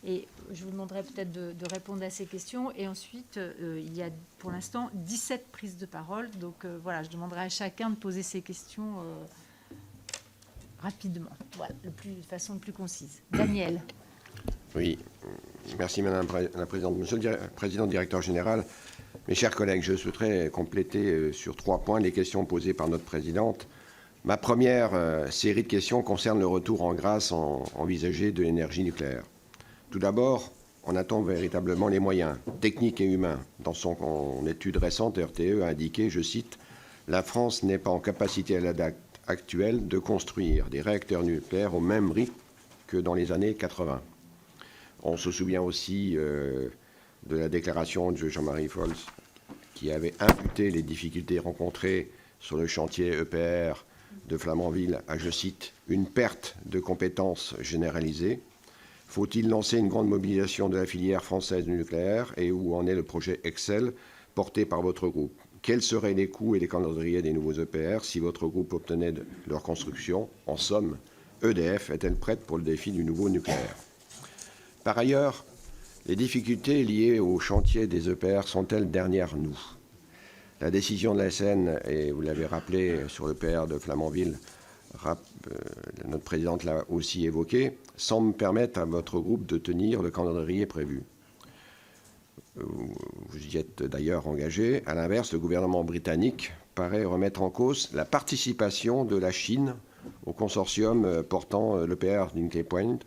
A: Et je vous demanderai peut-être de répondre à ces questions. Et ensuite, il y a pour l'instant 17 prises de parole. Donc, voilà, je demanderai à chacun de poser ses questions rapidement, voilà, de façon plus concise. Daniel.
C: Oui, merci Madame la Présidente. Monsieur le Président Directeur Général, mes chers collègues, je souhaiterais compléter sur 3 points les questions posées par notre Présidente. Ma première série de questions concerne le retour en grâce envisagé de l'énergie nucléaire. Tout d'abord, on attend véritablement les moyens techniques et humains. Dans son étude récente, RTE a indiqué, je cite, « La France n'est pas en capacité à la date actuelle de construire des réacteurs nucléaires au même rythme que dans les années 80 ». On se souvient aussi de la déclaration de Jean-Marie Folz qui avait imputé les difficultés rencontrées sur le chantier EPR de Flamanville à, je cite, « une perte de compétences généralisée ». Faut-il lancer une grande mobilisation de la filière française du nucléaire et où en est le projet Excel porté par votre groupe? Quels seraient les coûts et les calendriers des nouveaux EPR si votre groupe obtenait leur construction? En somme, EDF est-elle prête pour le défi du nouveau nucléaire? Par ailleurs, les difficultés liées au chantier des EPR sont-elles derrière nous? La décision de la SN, et vous l'avez rappelé sur l'EPR de Flamanville, notre présidente l'a aussi évoqué, semble permettre à votre groupe de tenir le calendrier prévu. vous y êtes d'ailleurs engagé. À l'inverse, le gouvernement britannique paraît remettre en cause la participation de la Chine au consortium portant l'EPR d'Hinkley Point.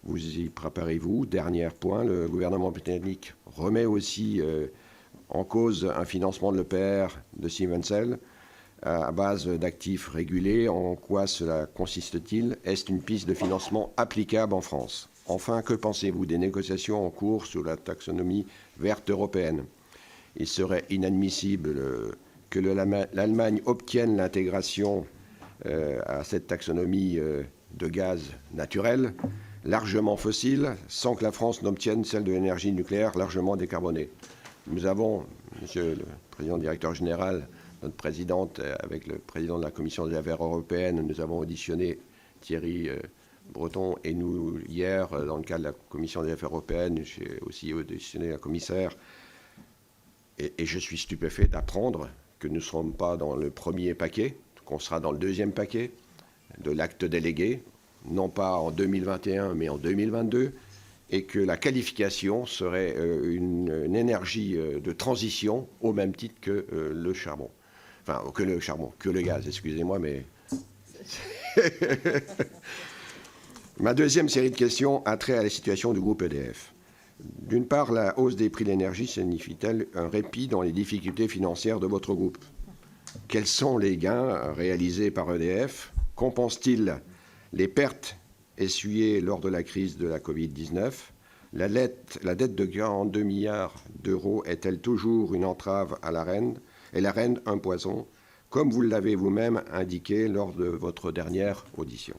C: Vous y préparez-vous? Dernier point, le gouvernement britannique remet aussi en cause un financement de l'EPR de Siemens à base d'actifs régulés. En quoi cela consiste-t-il? Est-ce une piste de financement applicable en France? Enfin, que pensez-vous des négociations en cours sur la taxonomie verte européenne? Il serait inadmissible que l'Allemagne obtienne l'intégration à cette taxonomie de gaz naturel, largement fossile, sans que la France n'obtienne celle de l'énergie nucléaire largement décarbonée. Nous avons, Monsieur le Président directeur général, notre présidente, avec le président de la Commission des affaires européennes, nous avons auditionné Thierry Breton et nous, hier, dans le cadre de la Commission des affaires européennes, j'ai aussi auditionné la commissaire. Et je suis stupéfait d'apprendre que nous ne serons pas dans le premier paquet, qu'on sera dans le deuxième paquet de l'acte délégué, non pas en 2021, mais en 2022, et que la qualification serait une énergie de transition au même titre que le charbon. Enfin, que le gaz, excusez-moi, mais... Ma deuxième série de questions a trait à la situation du groupe EDF. D'une part, la hausse des prix de l'énergie signifie-t-elle un répit dans les difficultés financières de votre groupe? Quels sont les gains réalisés par EDF? Compense-t-il les pertes essuyées lors de la crise de la Covid-19? La dette de 42 milliards d'euros est-elle toujours une entrave à la reine? Et la reine un poison, comme vous l'avez vous-même indiqué lors de votre dernière audition?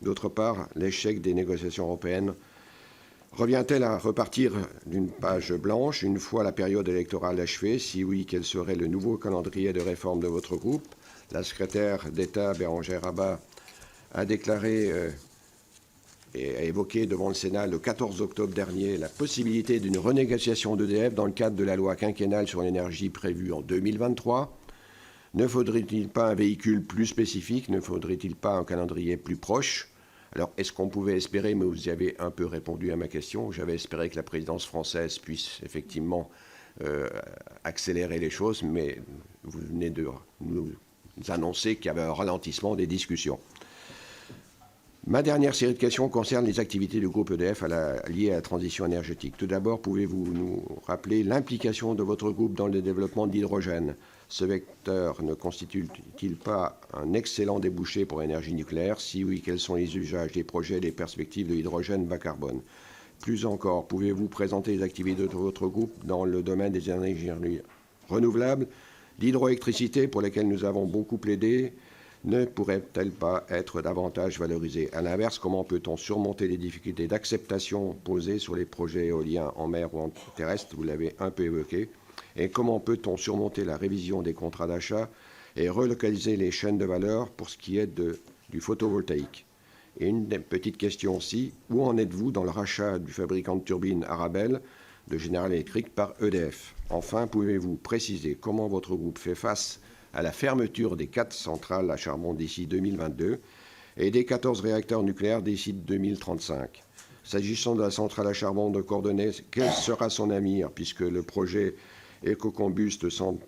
C: D'autre part, l'échec des négociations européennes revient-elle à repartir d'une page blanche une fois la période électorale achevée? Si oui, quel serait le nouveau calendrier de réforme de votre groupe? La secrétaire d'État Bérangère Abba a déclaré et a évoqué devant le Sénat le 14 octobre dernier la possibilité d'une renégociation d'EDF dans le cadre de la loi quinquennale sur l'énergie prévue en 2023. Ne faudrait-il pas un véhicule plus spécifique? Ne faudrait-il pas un calendrier plus proche? Alors, est-ce qu'on pouvait espérer, mais vous y avez un peu répondu à ma question, j'avais espéré que la présidence française puisse effectivement accélérer les choses, mais vous venez de nous annoncer qu'il y avait un ralentissement des discussions. Ma dernière série de questions concerne les activités du groupe EDF liées à la transition énergétique. Tout d'abord, pouvez-vous nous rappeler l'implication de votre groupe dans le développement de l'hydrogène? Ce vecteur ne constitue-t-il pas un excellent débouché pour l'énergie nucléaire? Si oui, quels sont les usages, les projets et les perspectives de l'hydrogène bas carbone? Plus encore, pouvez-vous présenter les activités de votre groupe dans le domaine des énergies renouvelables? L'hydroélectricité, pour laquelle nous avons beaucoup plaidé, ne pourrait-elle pas être davantage valorisée? À l'inverse, comment peut-on surmonter les difficultés d'acceptation posées sur les projets éoliens en mer ou en terrestre? Vous l'avez un peu évoqué. Et comment peut-on surmonter la révision des contrats d'achat et relocaliser les chaînes de valeur pour ce qui est du photovoltaïque? Et une petite question aussi, où en êtes-vous dans le rachat du fabricant de turbines Arabelle de General Electric par EDF? Enfin, pouvez-vous préciser comment votre groupe fait face à la fermeture des 4 centrales à charbon d'ici 2022 et des 14 réacteurs nucléaires d'ici 2035? S'agissant de la centrale à charbon de Cordonay, quel sera son avenir, puisque le projet Ecocombust semble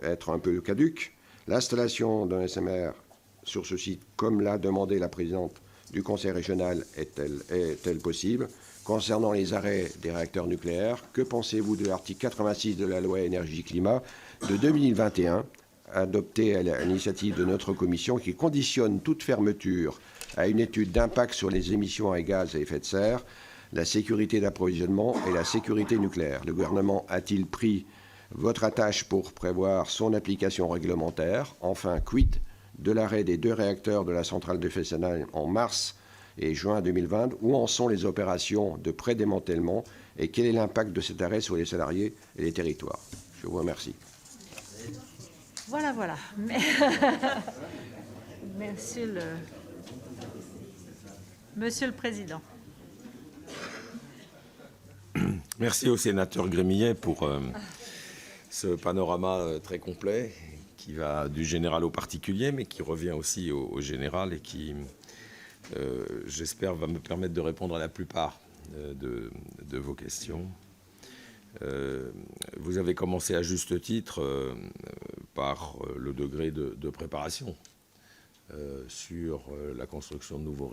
C: être un peu caduque? L'installation d'un SMR sur ce site, comme l'a demandé la présidente du Conseil régional, est-elle possible? Concernant les arrêts des réacteurs nucléaires, que pensez-vous de l'article 86 de la loi énergie-climat de 2021, adopté à l'initiative de notre commission, qui conditionne toute fermeture à une étude d'impact sur les émissions à gaz à effet de serre, la sécurité d'approvisionnement et la sécurité nucléaire? Le gouvernement a-t-il pris votre attache pour prévoir son application réglementaire? Enfin, quid de l'arrêt des 2 réacteurs de la centrale de Fessenheim en mars et juin 2020? Où en sont les opérations de pré-démantèlement et quel est l'impact de cet arrêt sur les salariés et les territoires? Je vous remercie.
A: Voilà. Monsieur le Président.
B: Merci au sénateur Grémillet pour ce panorama très complet qui va du général au particulier, mais qui revient aussi au général et qui, j'espère, va me permettre de répondre à la plupart de vos questions. Vous avez commencé à juste titre par le degré de préparation sur la construction de nouveaux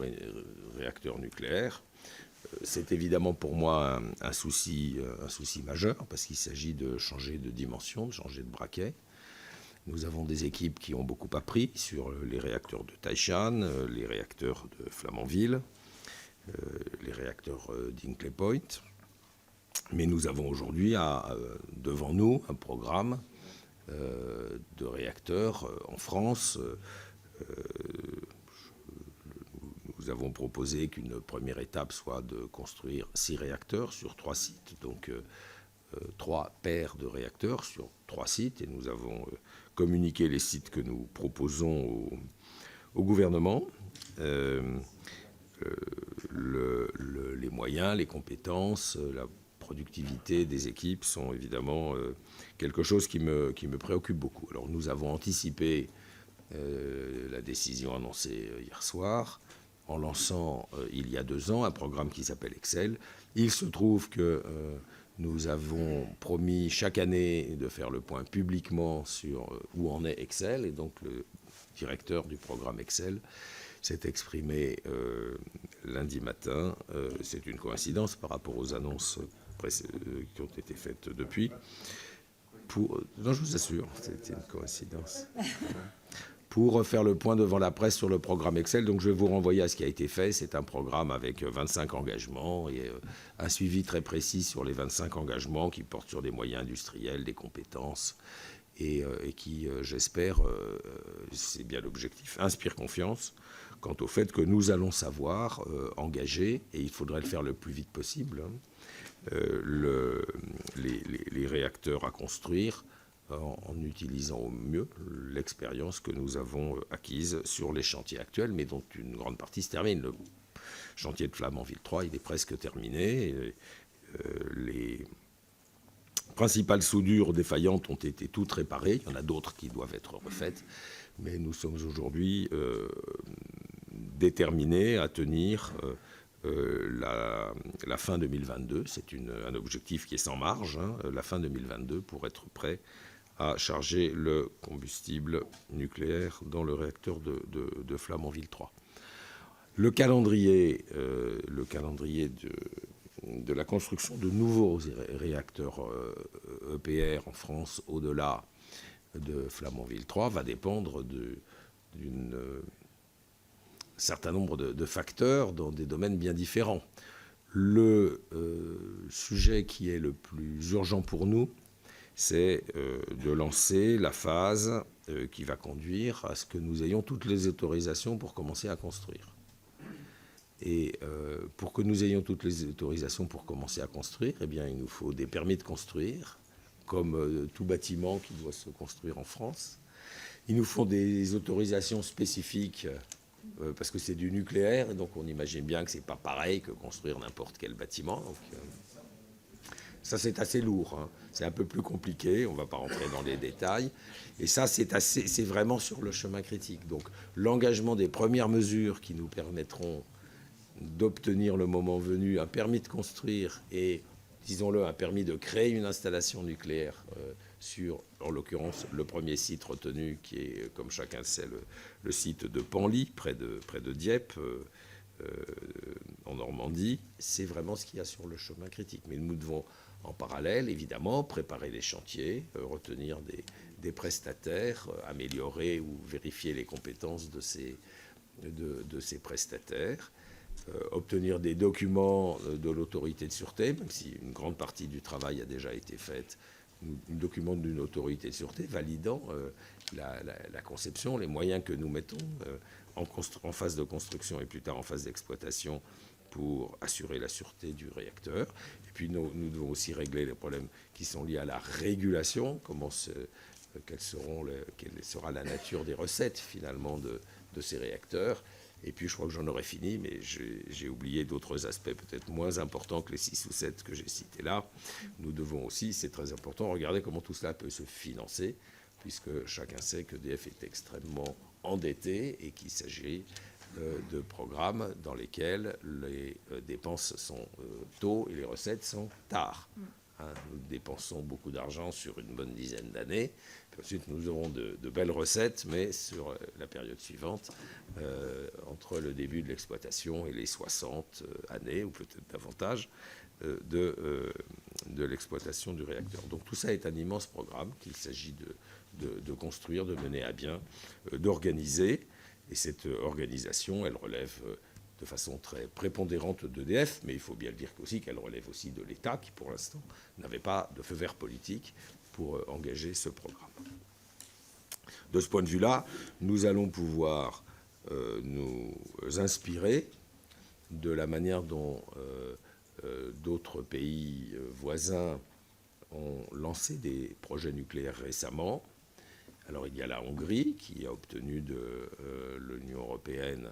B: réacteurs nucléaires. C'est évidemment pour moi un souci majeur, parce qu'il s'agit de changer de dimension, de changer de braquet. Nous avons des équipes qui ont beaucoup appris sur les réacteurs de Taishan, les réacteurs de Flamanville, les réacteurs d'Hinkley Point. Mais nous avons aujourd'hui devant nous un programme de réacteurs en France. Nous avons proposé qu'une première étape soit de construire 6 réacteurs sur 3 sites, donc 3 paires de réacteurs sur 3 sites, et nous avons communiqué les sites que nous proposons au gouvernement. Les moyens, les compétences, la productivité des équipes sont évidemment quelque chose qui me préoccupe beaucoup. Alors nous avons anticipé la décision annoncée hier soir en lançant il y a 2 ans un programme qui s'appelle Excel. Il se trouve que nous avons promis chaque année de faire le point publiquement sur où en est Excel, et donc le directeur du programme Excel s'est exprimé lundi matin. C'est une coïncidence par rapport aux annonces qui ont été faites depuis. Non, je vous assure, c'était une coïncidence. Pour faire le point devant la presse sur le programme Excel. Donc je vais vous renvoyer à ce qui a été fait. C'est un programme avec 25 engagements et un suivi très précis sur les 25 engagements qui portent sur des moyens industriels, des compétences et qui, j'espère, c'est bien l'objectif, inspire confiance quant au fait que nous allons savoir engager, et il faudrait le faire le plus vite possible, les réacteurs à construire en utilisant au mieux l'expérience que nous avons acquise sur les chantiers actuels, mais dont une grande partie se termine. Le chantier de Flamanville 3, il est presque terminé. Les principales soudures défaillantes ont été toutes réparées. Il y en a d'autres qui doivent être refaites. Mais nous sommes aujourd'hui déterminés à tenir la fin 2022. C'est un objectif qui est sans marge, la fin 2022, pour être prêt à charger le combustible nucléaire dans le réacteur de Flamanville 3. Le calendrier de la construction de nouveaux réacteurs EPR en France au-delà de Flamanville 3 va dépendre d'un certain nombre de facteurs dans des domaines bien différents. Le sujet qui est le plus urgent pour nous, c'est de lancer la phase qui va conduire à ce que nous ayons toutes les autorisations pour commencer à construire. Et pour que nous ayons toutes les autorisations pour commencer à construire, eh bien, il nous faut des permis de construire, comme tout bâtiment qui doit se construire en France. Il nous faut des autorisations spécifiques parce que c'est du nucléaire, et donc on imagine bien que ce n'est pas pareil que construire n'importe quel bâtiment. Donc, ça, c'est assez lourd, hein. C'est un peu plus compliqué, on ne va pas rentrer dans les détails. Et ça, c'est vraiment sur le chemin critique. Donc l'engagement des premières mesures qui nous permettront d'obtenir le moment venu un permis de construire et, disons-le, un permis de créer une installation nucléaire sur, en l'occurrence, le premier site retenu, qui est, comme chacun le sait, le site de Panly, près de Dieppe, en Normandie. C'est vraiment ce qu'il y a sur le chemin critique. Mais nous devons, en parallèle, évidemment, préparer les chantiers, retenir des prestataires, améliorer ou vérifier les compétences de ces prestataires, obtenir des documents de l'autorité de sûreté, même si une grande partie du travail a déjà été faite, un document d'une autorité de sûreté validant la conception, les moyens que nous mettons en phase de construction et plus tard en phase d'exploitation pour assurer la sûreté du réacteur. Et puis nous devons aussi régler les problèmes qui sont liés à la régulation, quelle sera la nature des recettes finalement de ces réacteurs. Et puis je crois que j'en aurais fini, mais j'ai oublié d'autres aspects peut-être moins importants que les 6 ou 7 que j'ai cités là. Nous devons aussi, c'est très important, regarder comment tout cela peut se financer, puisque chacun sait qu'EDF est extrêmement endetté et qu'il s'agit de programmes dans lesquels les dépenses sont tôt et les recettes sont tard. hein. Nous dépensons beaucoup d'argent sur une bonne dizaine d'années. Puis ensuite, nous aurons de belles recettes, mais sur la période suivante, entre le début de l'exploitation et les 60 années, ou peut-être davantage, de l'exploitation du réacteur. Donc tout ça est un immense programme qu'il s'agit de construire, de mener à bien, d'organiser. Et cette organisation, elle relève de façon très prépondérante d'EDF, mais il faut bien le dire aussi qu'elle relève aussi de l'État, qui pour l'instant n'avait pas de feu vert politique pour engager ce programme. De ce point de vue-là, nous allons pouvoir nous inspirer de la manière dont d'autres pays voisins ont lancé des projets nucléaires récemment. Alors il y a la Hongrie qui a obtenu de l'Union européenne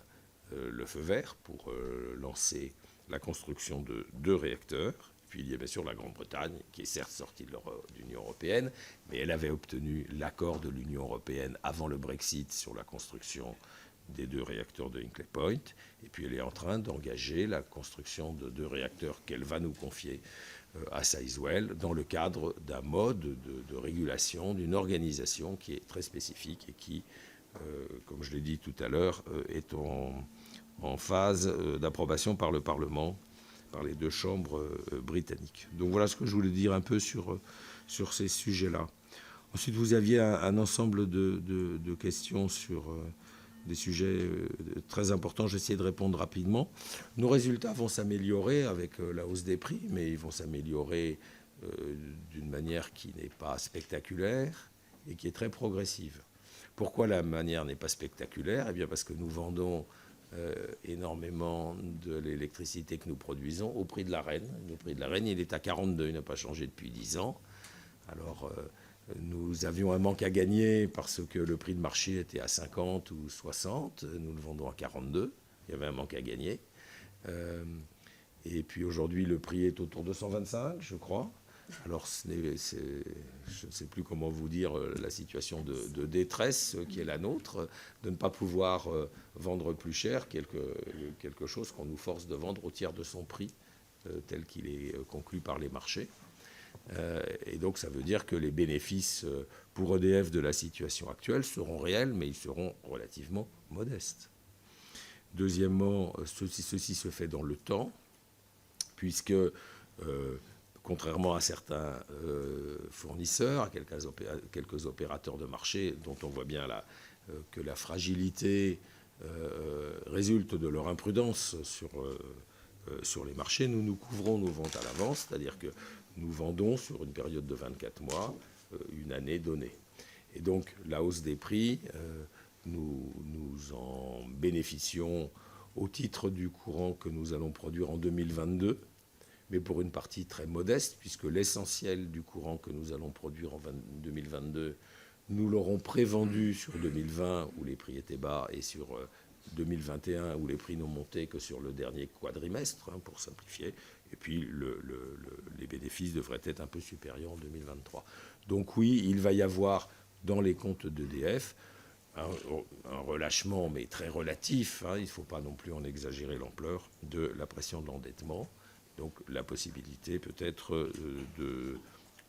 B: le feu vert pour lancer la construction de 2 réacteurs. Puis il y a bien sûr la Grande-Bretagne qui est certes sortie de l'Union européenne, mais elle avait obtenu l'accord de l'Union européenne avant le Brexit sur la construction des 2 réacteurs de Hinkley Point. Et puis elle est en train d'engager la construction de 2 réacteurs qu'elle va nous confier à Sizewell dans le cadre d'un mode de régulation, d'une organisation qui est très spécifique et qui, comme je l'ai dit tout à l'heure, est en phase d'approbation par le Parlement, par les 2 chambres britanniques. Donc voilà ce que je voulais dire un peu sur ces sujets-là. Ensuite, vous aviez un ensemble de questions sur des sujets très importants. J'essaie de répondre rapidement. Nos résultats vont s'améliorer avec la hausse des prix, mais ils vont s'améliorer d'une manière qui n'est pas spectaculaire et qui est très progressive. Pourquoi la manière n'est pas spectaculaire ? Eh bien parce que nous vendons énormément de l'électricité que nous produisons au prix de la Reine. Le prix de la Reine, il est à 42, il n'a pas changé depuis 10 ans. Alors, nous avions un manque à gagner parce que le prix de marché était à 50 ou 60. Nous le vendons à 42. Il y avait un manque à gagner. Et puis aujourd'hui, le prix est autour de 125, je crois. Alors, je ne sais plus comment vous dire la situation de détresse qui est la nôtre, de ne pas pouvoir vendre plus cher quelque chose qu'on nous force de vendre au tiers de son prix, tel qu'il est conclu par les marchés. Et donc, ça veut dire que les bénéfices pour EDF de la situation actuelle seront réels, mais ils seront relativement modestes. Deuxièmement, ceci se fait dans le temps, puisque contrairement à certains fournisseurs, à quelques opérateurs de marché dont on voit bien que la fragilité résulte de leur imprudence sur les marchés, nous nous couvrons nos ventes à l'avance, c'est-à-dire que nous vendons sur une période de 24 mois une année donnée. Et donc la hausse des prix, nous en bénéficions au titre du courant que nous allons produire en 2022, mais pour une partie très modeste, puisque l'essentiel du courant que nous allons produire en 2022, nous l'aurons prévendu sur 2020, où les prix étaient bas, et sur 2021, où les prix n'ont monté que sur le dernier quadrimestre, pour simplifier. Et puis, les bénéfices devraient être un peu supérieurs en 2023. Donc oui, il va y avoir dans les comptes d'EDF un relâchement, mais très relatif. Il ne faut pas non plus en exagérer l'ampleur de la pression de l'endettement. Donc la possibilité peut-être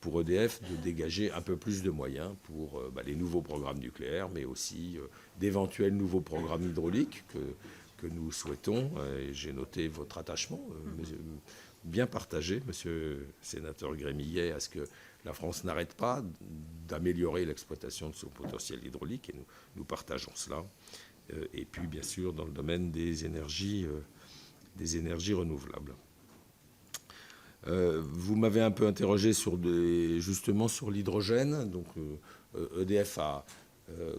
B: pour EDF de dégager un peu plus de moyens pour les nouveaux programmes nucléaires, mais aussi d'éventuels nouveaux programmes hydrauliques que nous souhaitons. Et j'ai noté votre attachement, bien partagé, monsieur le sénateur Grémillet, à ce que la France n'arrête pas d'améliorer l'exploitation de son potentiel hydraulique, et nous partageons cela. Et puis, bien sûr, dans le domaine des énergies renouvelables. Vous m'avez un peu interrogé justement sur l'hydrogène. Donc, EDF a,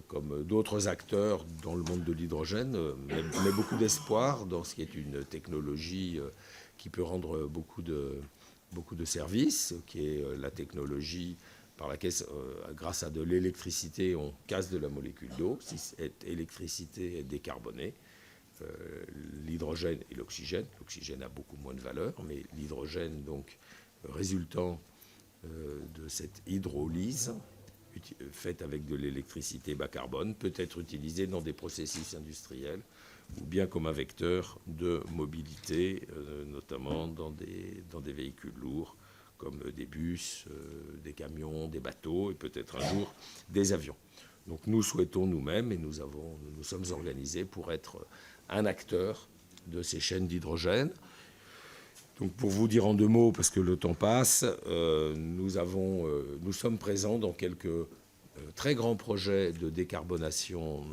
B: comme d'autres acteurs dans le monde de l'hydrogène, met beaucoup d'espoir dans ce qui est une technologie qui peut rendre beaucoup de services, qui est la technologie par laquelle, grâce à de l'électricité, on casse de la molécule d'eau. Si cette électricité est décarbonée, l'hydrogène et l'oxygène. L'oxygène a beaucoup moins de valeur, mais l'hydrogène, donc, résultant de cette hydrolyse faite avec de l'électricité bas carbone, peut être utilisé dans des processus industriels ou bien comme un vecteur de mobilité, notamment dans des véhicules lourds, comme des bus, des camions, des bateaux et peut-être un jour des avions. Donc nous souhaitons nous-mêmes, et nous sommes organisés pour être un acteur de ces chaînes d'hydrogène. Donc pour vous dire en 2 mots, parce que le temps passe, nous sommes présents dans quelques très grands projets de décarbonation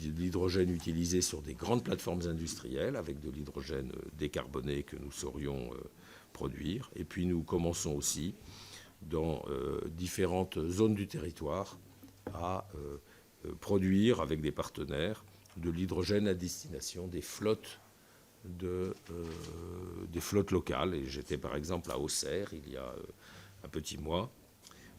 B: de l'hydrogène utilisé sur des grandes plateformes industrielles, avec de l'hydrogène décarboné que nous saurions produire. Et puis nous commençons aussi dans différentes zones du territoire à produire avec des partenaires de l'hydrogène à destination des flottes locales. Et j'étais par exemple à Auxerre il y a un petit mois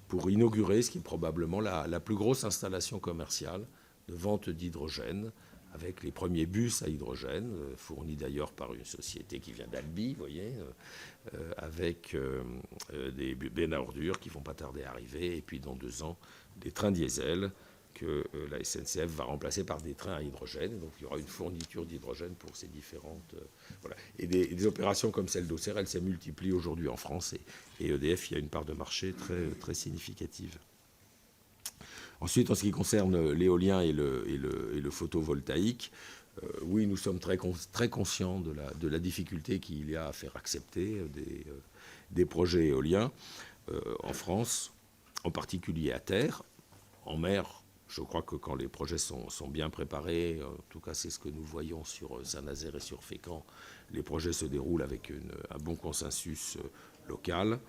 B: pour inaugurer ce qui est probablement la plus grosse installation commerciale de vente d'hydrogène, avec les premiers bus à hydrogène, fournis d'ailleurs par une société qui vient d'Albi, vous voyez, avec des bennes à ordures qui vont pas tarder à arriver, et puis dans 2 ans, des trains diesel que la SNCF va remplacer par des trains à hydrogène. Donc il y aura une fourniture d'hydrogène pour ces différentes... voilà. Et des opérations comme celle d'Auxerre, elles se multiplient aujourd'hui en France, et EDF, il y a une part de marché très, très significative. Ensuite, en ce qui concerne l'éolien et le photovoltaïque, oui, nous sommes très conscients de la difficulté qu'il y a à faire accepter des projets éoliens en France, en particulier à terre. En mer, je crois que quand les projets sont bien préparés, en tout cas c'est ce que nous voyons sur Saint-Nazaire et sur Fécamp, les projets se déroulent avec un bon consensus local.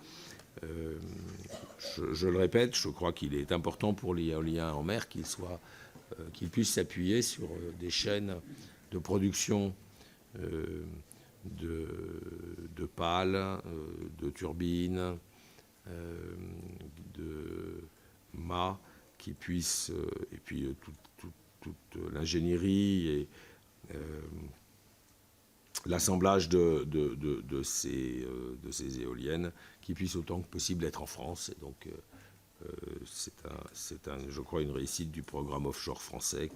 B: Je le répète, je crois qu'il est important pour l'éolien en mer qu'il puisse s'appuyer sur des chaînes de production de pales, de turbines, de mâts, qui puissent, et puis toute l'ingénierie et l'assemblage de ces éoliennes qui puissent autant que possible être en France. Et donc c'est je crois, une réussite du programme offshore français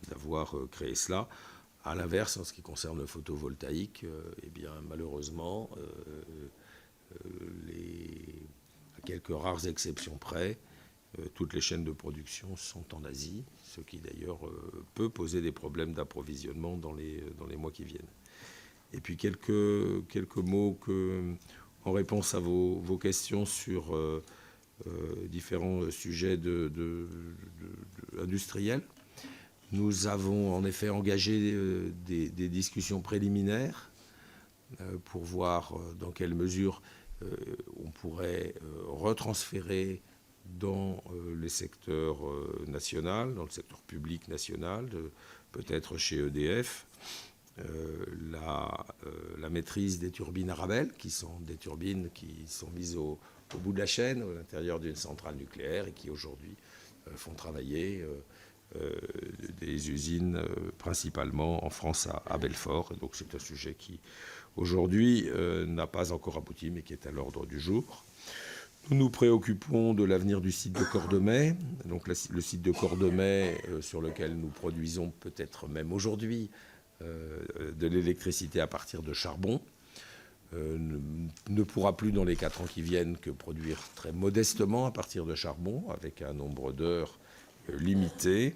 B: d'avoir créé cela. À l'inverse, en ce qui concerne le photovoltaïque, eh bien, malheureusement, à quelques rares exceptions près, toutes les chaînes de production sont en Asie, ce qui d'ailleurs peut poser des problèmes d'approvisionnement dans les mois qui viennent. Et puis quelques mots en réponse à vos questions sur différents sujets industriels. Nous avons en effet engagé des discussions préliminaires pour voir dans quelle mesure on pourrait retransférer dans les secteurs nationaux, dans le secteur public national, peut-être chez EDF, la maîtrise des turbines Arabelle, qui sont des turbines qui sont mises au bout de la chaîne, à l'intérieur d'une centrale nucléaire, et qui aujourd'hui font travailler des usines principalement en France à Belfort. Et donc c'est un sujet qui aujourd'hui n'a pas encore abouti, mais qui est à l'ordre du jour. Nous nous préoccupons de l'avenir du site de Cordemais. Donc le site de Cordemais, sur lequel nous produisons peut-être même aujourd'hui de l'électricité à partir de charbon, ne pourra plus dans les 4 ans qui viennent que produire très modestement à partir de charbon, avec un nombre d'heures limité.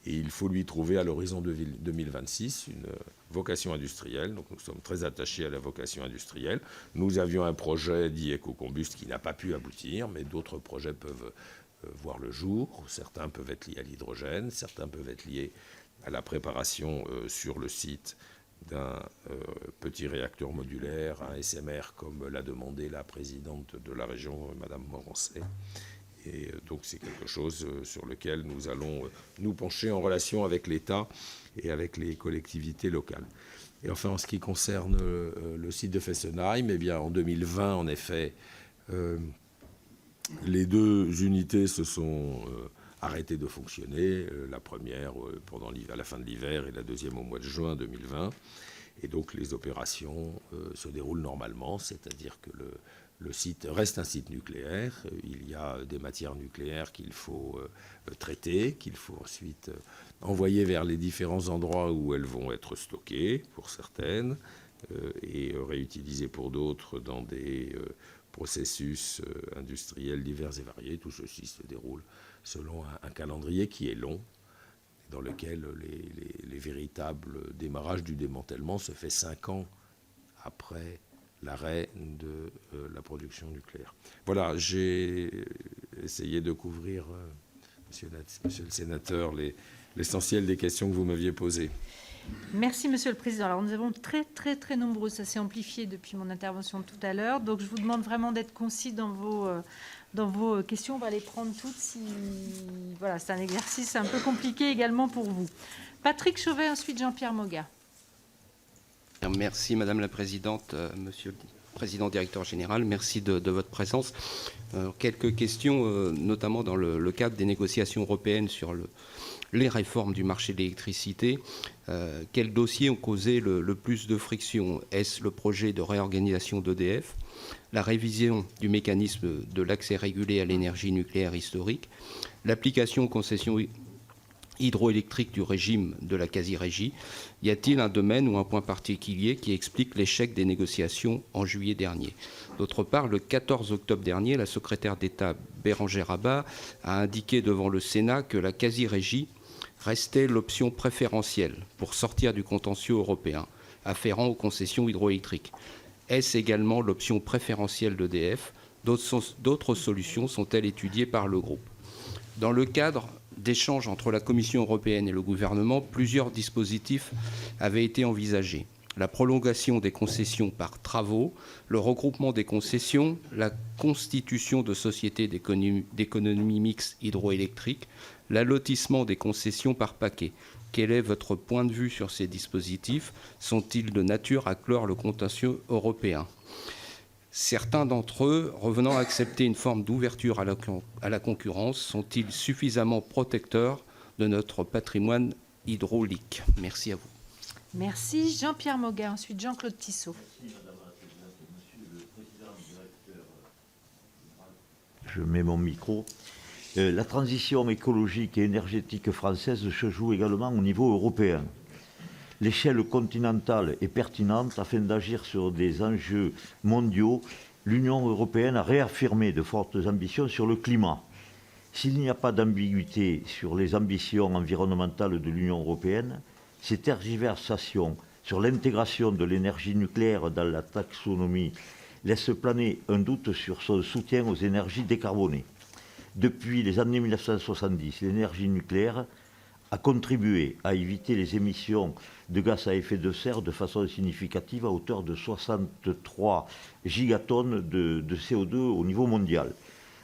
B: Et il faut lui trouver à l'horizon de 2026 une vocation industrielle. Donc nous sommes très attachés à la vocation industrielle. Nous avions un projet dit éco-combuste qui n'a pas pu aboutir, mais d'autres projets peuvent voir le jour. Certains peuvent être liés à l'hydrogène, certains peuvent être liés à la préparation sur le site d'un petit réacteur modulaire, un SMR, comme l'a demandé la présidente de la région, Madame Morancet. Et donc c'est quelque chose sur lequel nous allons nous pencher en relation avec l'État et avec les collectivités locales. Et enfin, en ce qui concerne le site de Fessenheim, eh bien, en 2020, en effet, les 2 unités se sont arrêtées de fonctionner. La première à la fin de l'hiver et la deuxième au mois de juin 2020. Et donc les opérations se déroulent normalement, c'est-à-dire que le site reste un site nucléaire. Il y a des matières nucléaires qu'il faut traiter, qu'il faut ensuite envoyer vers les différents endroits où elles vont être stockées, pour certaines. et réutilisé pour d'autres dans des processus industriels divers et variés. Tout ceci se déroule selon un calendrier qui est long, dans lequel les véritables démarrages du démantèlement se fait 5 ans après l'arrêt de la production nucléaire. Voilà, j'ai essayé de couvrir, monsieur le sénateur, l'essentiel des questions que vous m'aviez posées.
A: Merci, Monsieur le Président. Alors, nous avons très nombreux, ça s'est amplifié depuis mon intervention de tout à l'heure. Donc, je vous demande vraiment d'être concis dans vos questions. On va les prendre toutes. Voilà, c'est un exercice un peu compliqué également pour vous. Patrick Chauvet, ensuite Jean-Pierre Moga.
D: Merci, Madame la Présidente, Monsieur le Président Directeur Général. Merci de votre présence. Quelques questions, notamment dans le cadre des négociations européennes sur les réformes du marché de l'électricité. Quels dossiers ont causé le plus de friction? Est-ce le projet de réorganisation d'EDF, la révision du mécanisme de l'accès régulé à l'énergie nucléaire historique, l'application aux concessions hydroélectriques du régime de la quasi-régie? Y a-t-il un domaine ou un point particulier qui explique l'échec des négociations en juillet dernier? D'autre part, le 14 octobre dernier, la secrétaire d'État Bérangère Abba a indiqué devant le Sénat que la quasi-régie restait l'option préférentielle pour sortir du contentieux européen afférent aux concessions hydroélectriques. Est-ce également l'option préférentielle d'EDF? D'autres solutions sont-elles étudiées par le groupe? Dans le cadre d'échanges entre la Commission européenne et le gouvernement, plusieurs dispositifs avaient été envisagés. La prolongation des concessions par travaux, le regroupement des concessions, la constitution de sociétés d'économie mixte hydroélectrique, l'allotissement des concessions par paquet. Quel est votre point de vue sur ces dispositifs? Sont-ils de nature à clore le contentieux européen? Certains d'entre eux, revenant à accepter une forme d'ouverture à la concurrence, sont-ils suffisamment protecteurs de notre patrimoine hydraulique? Merci à vous.
A: Merci. Jean-Pierre Moga, ensuite Jean-Claude Tissot.
E: Merci, Madame la Présidente. Monsieur le Président, directeur, je mets mon micro. La transition écologique et énergétique française se joue également au niveau européen. L'échelle continentale est pertinente afin d'agir sur des enjeux mondiaux. L'Union européenne a réaffirmé de fortes ambitions sur le climat. S'il n'y a pas d'ambiguïté sur les ambitions environnementales de l'Union européenne, ces tergiversations sur l'intégration de l'énergie nucléaire dans la taxonomie laissent planer un doute sur son soutien aux énergies décarbonées. Depuis les années 1970, l'énergie nucléaire a contribué à éviter les émissions de gaz à effet de serre de façon significative à hauteur de 63 gigatonnes de CO2 au niveau mondial.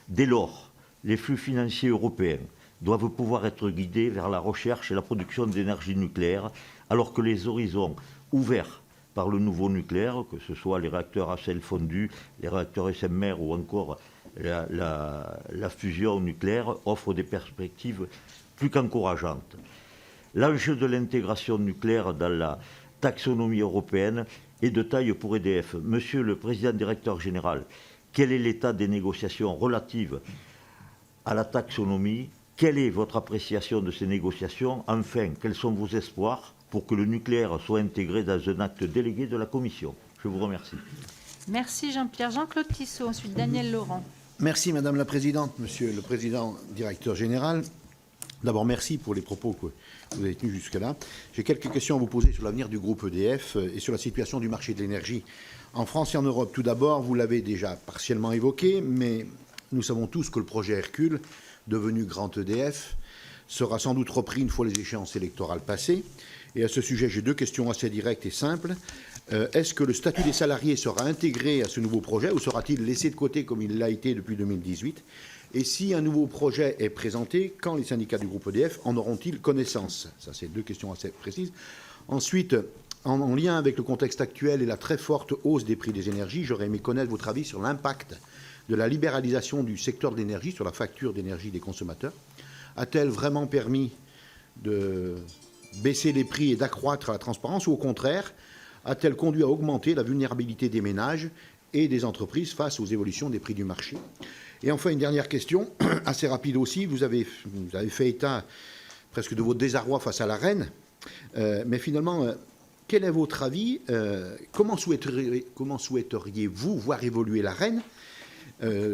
E: Dès lors, les flux financiers européens doivent pouvoir être guidés vers la recherche et la production d'énergie nucléaire, alors que les horizons ouverts par le nouveau nucléaire, que ce soit les réacteurs à sel fondu, les réacteurs SMR ou encore la fusion nucléaire, offrent des perspectives plus qu'encourageantes. L'enjeu de l'intégration nucléaire dans la taxonomie européenne est de taille pour EDF. Monsieur le Président Directeur Général, quel est l'état des négociations relatives à la taxonomie? Quelle est votre appréciation de ces négociations? Enfin, quels sont vos espoirs pour que le nucléaire soit intégré dans un acte délégué de la Commission? Je vous remercie.
A: Merci Jean-Pierre. Jean-Claude Tissot, ensuite Daniel Laurent.
F: Merci Madame la Présidente, Monsieur le Président Directeur Général. D'abord, merci pour les propos que vous avez tenus jusque-là. J'ai quelques questions à vous poser sur l'avenir du groupe EDF et sur la situation du marché de l'énergie en France et en Europe. Tout d'abord, vous l'avez déjà partiellement évoqué, mais nous savons tous que le projet Hercule, devenu Grand EDF, sera sans doute repris une fois les échéances électorales passées. Et à ce sujet, j'ai deux questions assez directes et simples. Est-ce que le statut des salariés sera intégré à ce nouveau projet ou sera-t-il laissé de côté comme il l'a été depuis 2018? Et si un nouveau projet est présenté, quand les syndicats du groupe EDF en auront-ils connaissance? Ça, c'est deux questions assez précises. Ensuite, en lien avec le contexte actuel et la très forte hausse des prix des énergies, j'aurais aimé connaître votre avis sur l'impact de la libéralisation du secteur de l'énergie sur la facture d'énergie des consommateurs. A-t-elle vraiment permis de baisser les prix et d'accroître la transparence ou au contraire, a-t-elle conduit à augmenter la vulnérabilité des ménages et des entreprises face aux évolutions des prix du marché? Et enfin, une dernière question, assez rapide aussi. Vous avez fait état presque de votre désarroi face à la reine. Mais finalement, quel est votre avis? Comment souhaiteriez-vous voir évoluer l'Arenh?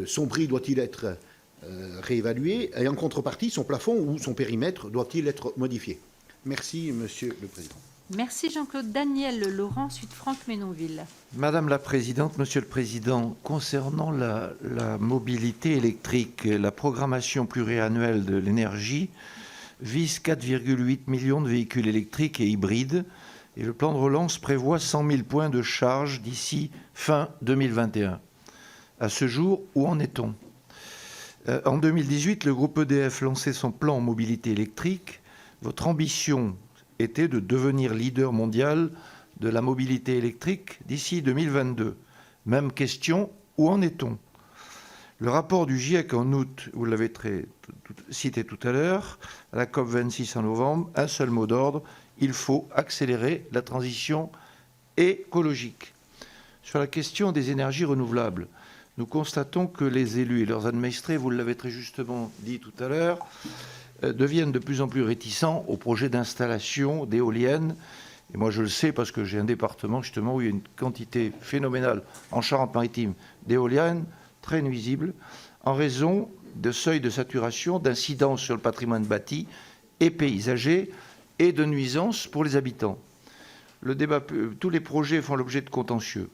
F: Son prix doit-il être réévalué? Et en contrepartie, son plafond ou son périmètre doit-il être modifié? Merci, Monsieur le Président.
A: Merci Jean-Claude. Daniel Laurent, ensuite Franck Ménonville.
G: Madame la Présidente, Monsieur le Président, concernant la mobilité électrique, la programmation pluriannuelle de l'énergie vise 4,8 millions de véhicules électriques et hybrides et le plan de relance prévoit 100 000 points de charge d'ici fin 2021. À ce jour, où en est-on? En 2018, le groupe EDF lançait son plan en mobilité électrique. Votre ambition était de devenir leader mondial de la mobilité électrique d'ici 2022. Même question, où en est-on? Le rapport du GIEC en août, vous l'avez cité tout à l'heure, à la COP26 en novembre, un seul mot d'ordre, il faut accélérer la transition écologique. Sur la question des énergies renouvelables, nous constatons que les élus et leurs administrés, vous l'avez très justement dit tout à l'heure, deviennent de plus en plus réticents aux projets d'installation d'éoliennes. Et moi, je le sais parce que j'ai un département justement où il y a une quantité phénoménale en Charente-Maritime d'éoliennes très nuisibles en raison de seuils de saturation, d'incidences sur le patrimoine bâti et paysager et de nuisances pour les habitants. Tous les projets font l'objet de contentieux.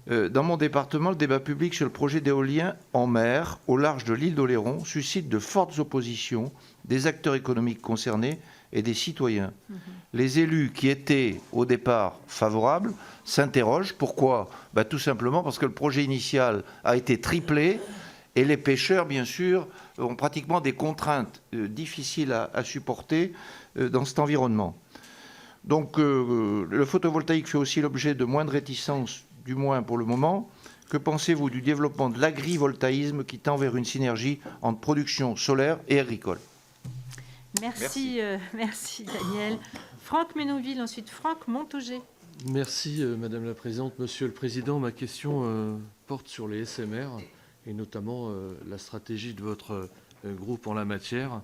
G: Dans mon département, le débat public sur le projet d'éolien en mer, au large de l'île d'Oléron, suscite de fortes oppositions des acteurs économiques concernés et des citoyens. Les élus qui étaient au départ favorables s'interrogent. Pourquoi? Tout simplement parce que le projet initial a été triplé et les pêcheurs, bien sûr, ont pratiquement des contraintes difficiles à supporter dans cet environnement. Donc le photovoltaïque fait aussi l'objet de moins de réticences, du moins pour le moment. Que pensez-vous du développement de l'agrivoltaïsme qui tend vers une synergie entre production solaire et agricole?
A: Merci Daniel. Franck Ménonville, ensuite Franck Montaugé.
H: Merci Madame la Présidente. Monsieur le Président, ma question porte sur les SMR et notamment la stratégie de votre groupe en la matière.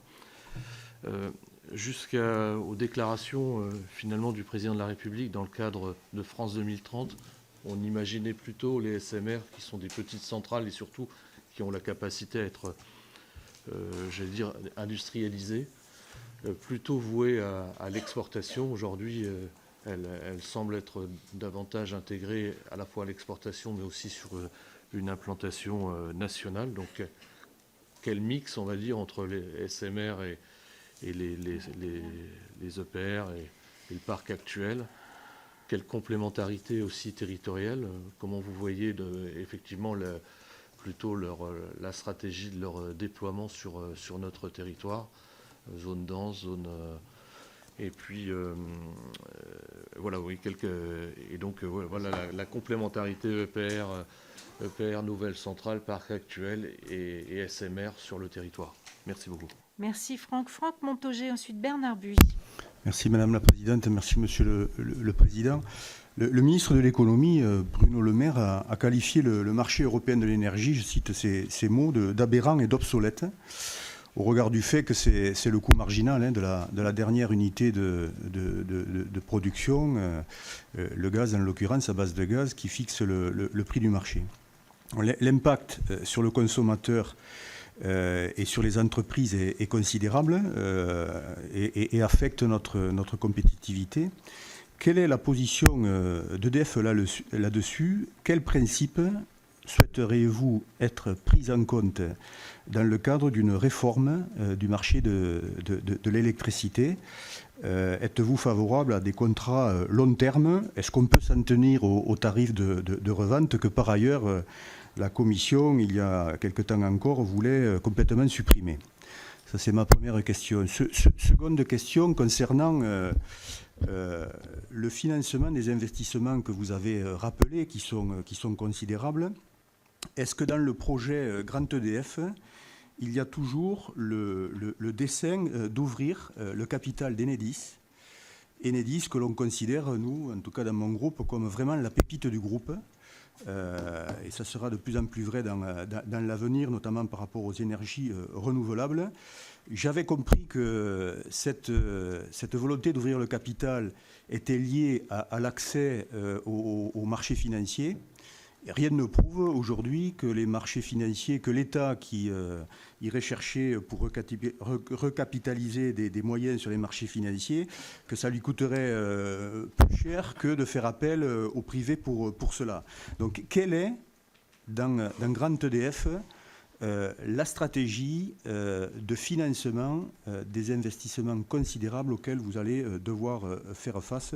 H: Jusqu'aux déclarations finalement du Président de la République dans le cadre de France 2030, on imaginait plutôt les SMR qui sont des petites centrales et surtout qui ont la capacité à être, j'allais dire, industrialisées, plutôt vouées à l'exportation. Aujourd'hui, elle semble être davantage intégrée à la fois à l'exportation mais aussi sur une implantation nationale. Donc, quel mix, on va dire, entre les SMR et les EPR et le parc actuel? Quelle complémentarité aussi territoriale? Comment vous voyez effectivement plutôt la stratégie de leur déploiement sur notre territoire? Zone dense, zone... et puis, voilà, oui, et donc, voilà la complémentarité EPR, nouvelle centrale, parc actuel et SMR sur le territoire. Merci beaucoup.
A: Merci Franck. Franck Montaugé, ensuite Bernard Buis.
I: Merci Madame la Présidente, merci Monsieur le Président. Le ministre de l'économie, Bruno Le Maire, a qualifié le marché européen de l'énergie, je cite ces mots, d'aberrant et d'obsolète, au regard du fait que c'est le coût marginal de la dernière unité de production, le gaz en l'occurrence, à base de gaz, qui fixe le prix du marché. L'impact sur le consommateur et sur les entreprises est considérable et affecte notre compétitivité. Quelle est la position d'EDF là-dessus? Quels principes souhaiteriez-vous être pris en compte dans le cadre d'une réforme du marché de l'électricité? Êtes-vous favorable à des contrats long terme? Est-ce qu'on peut s'en tenir aux tarifs de revente que par ailleurs la Commission, il y a quelque temps encore, voulait complètement supprimer? Ça, c'est ma première question. Seconde question concernant le financement des investissements que vous avez rappelés, qui sont considérables. Est-ce que dans le projet Grand EDF, il y a toujours le dessein d'ouvrir le capital d'Enedis? Enedis que l'on considère, nous, en tout cas dans mon groupe, comme vraiment la pépite du groupe, et ça sera de plus en plus vrai dans l'avenir, notamment par rapport aux énergies renouvelables. J'avais compris que cette volonté d'ouvrir le capital était liée à l'accès aux marchés financiers. Et rien ne prouve aujourd'hui que les marchés financiers, que l'État qui irait chercher pour recapitaliser des moyens sur les marchés financiers, que ça lui coûterait plus cher que de faire appel au privé pour cela. Donc quelle est, dans Grand EDF, la stratégie de financement des investissements considérables auxquels vous allez devoir faire face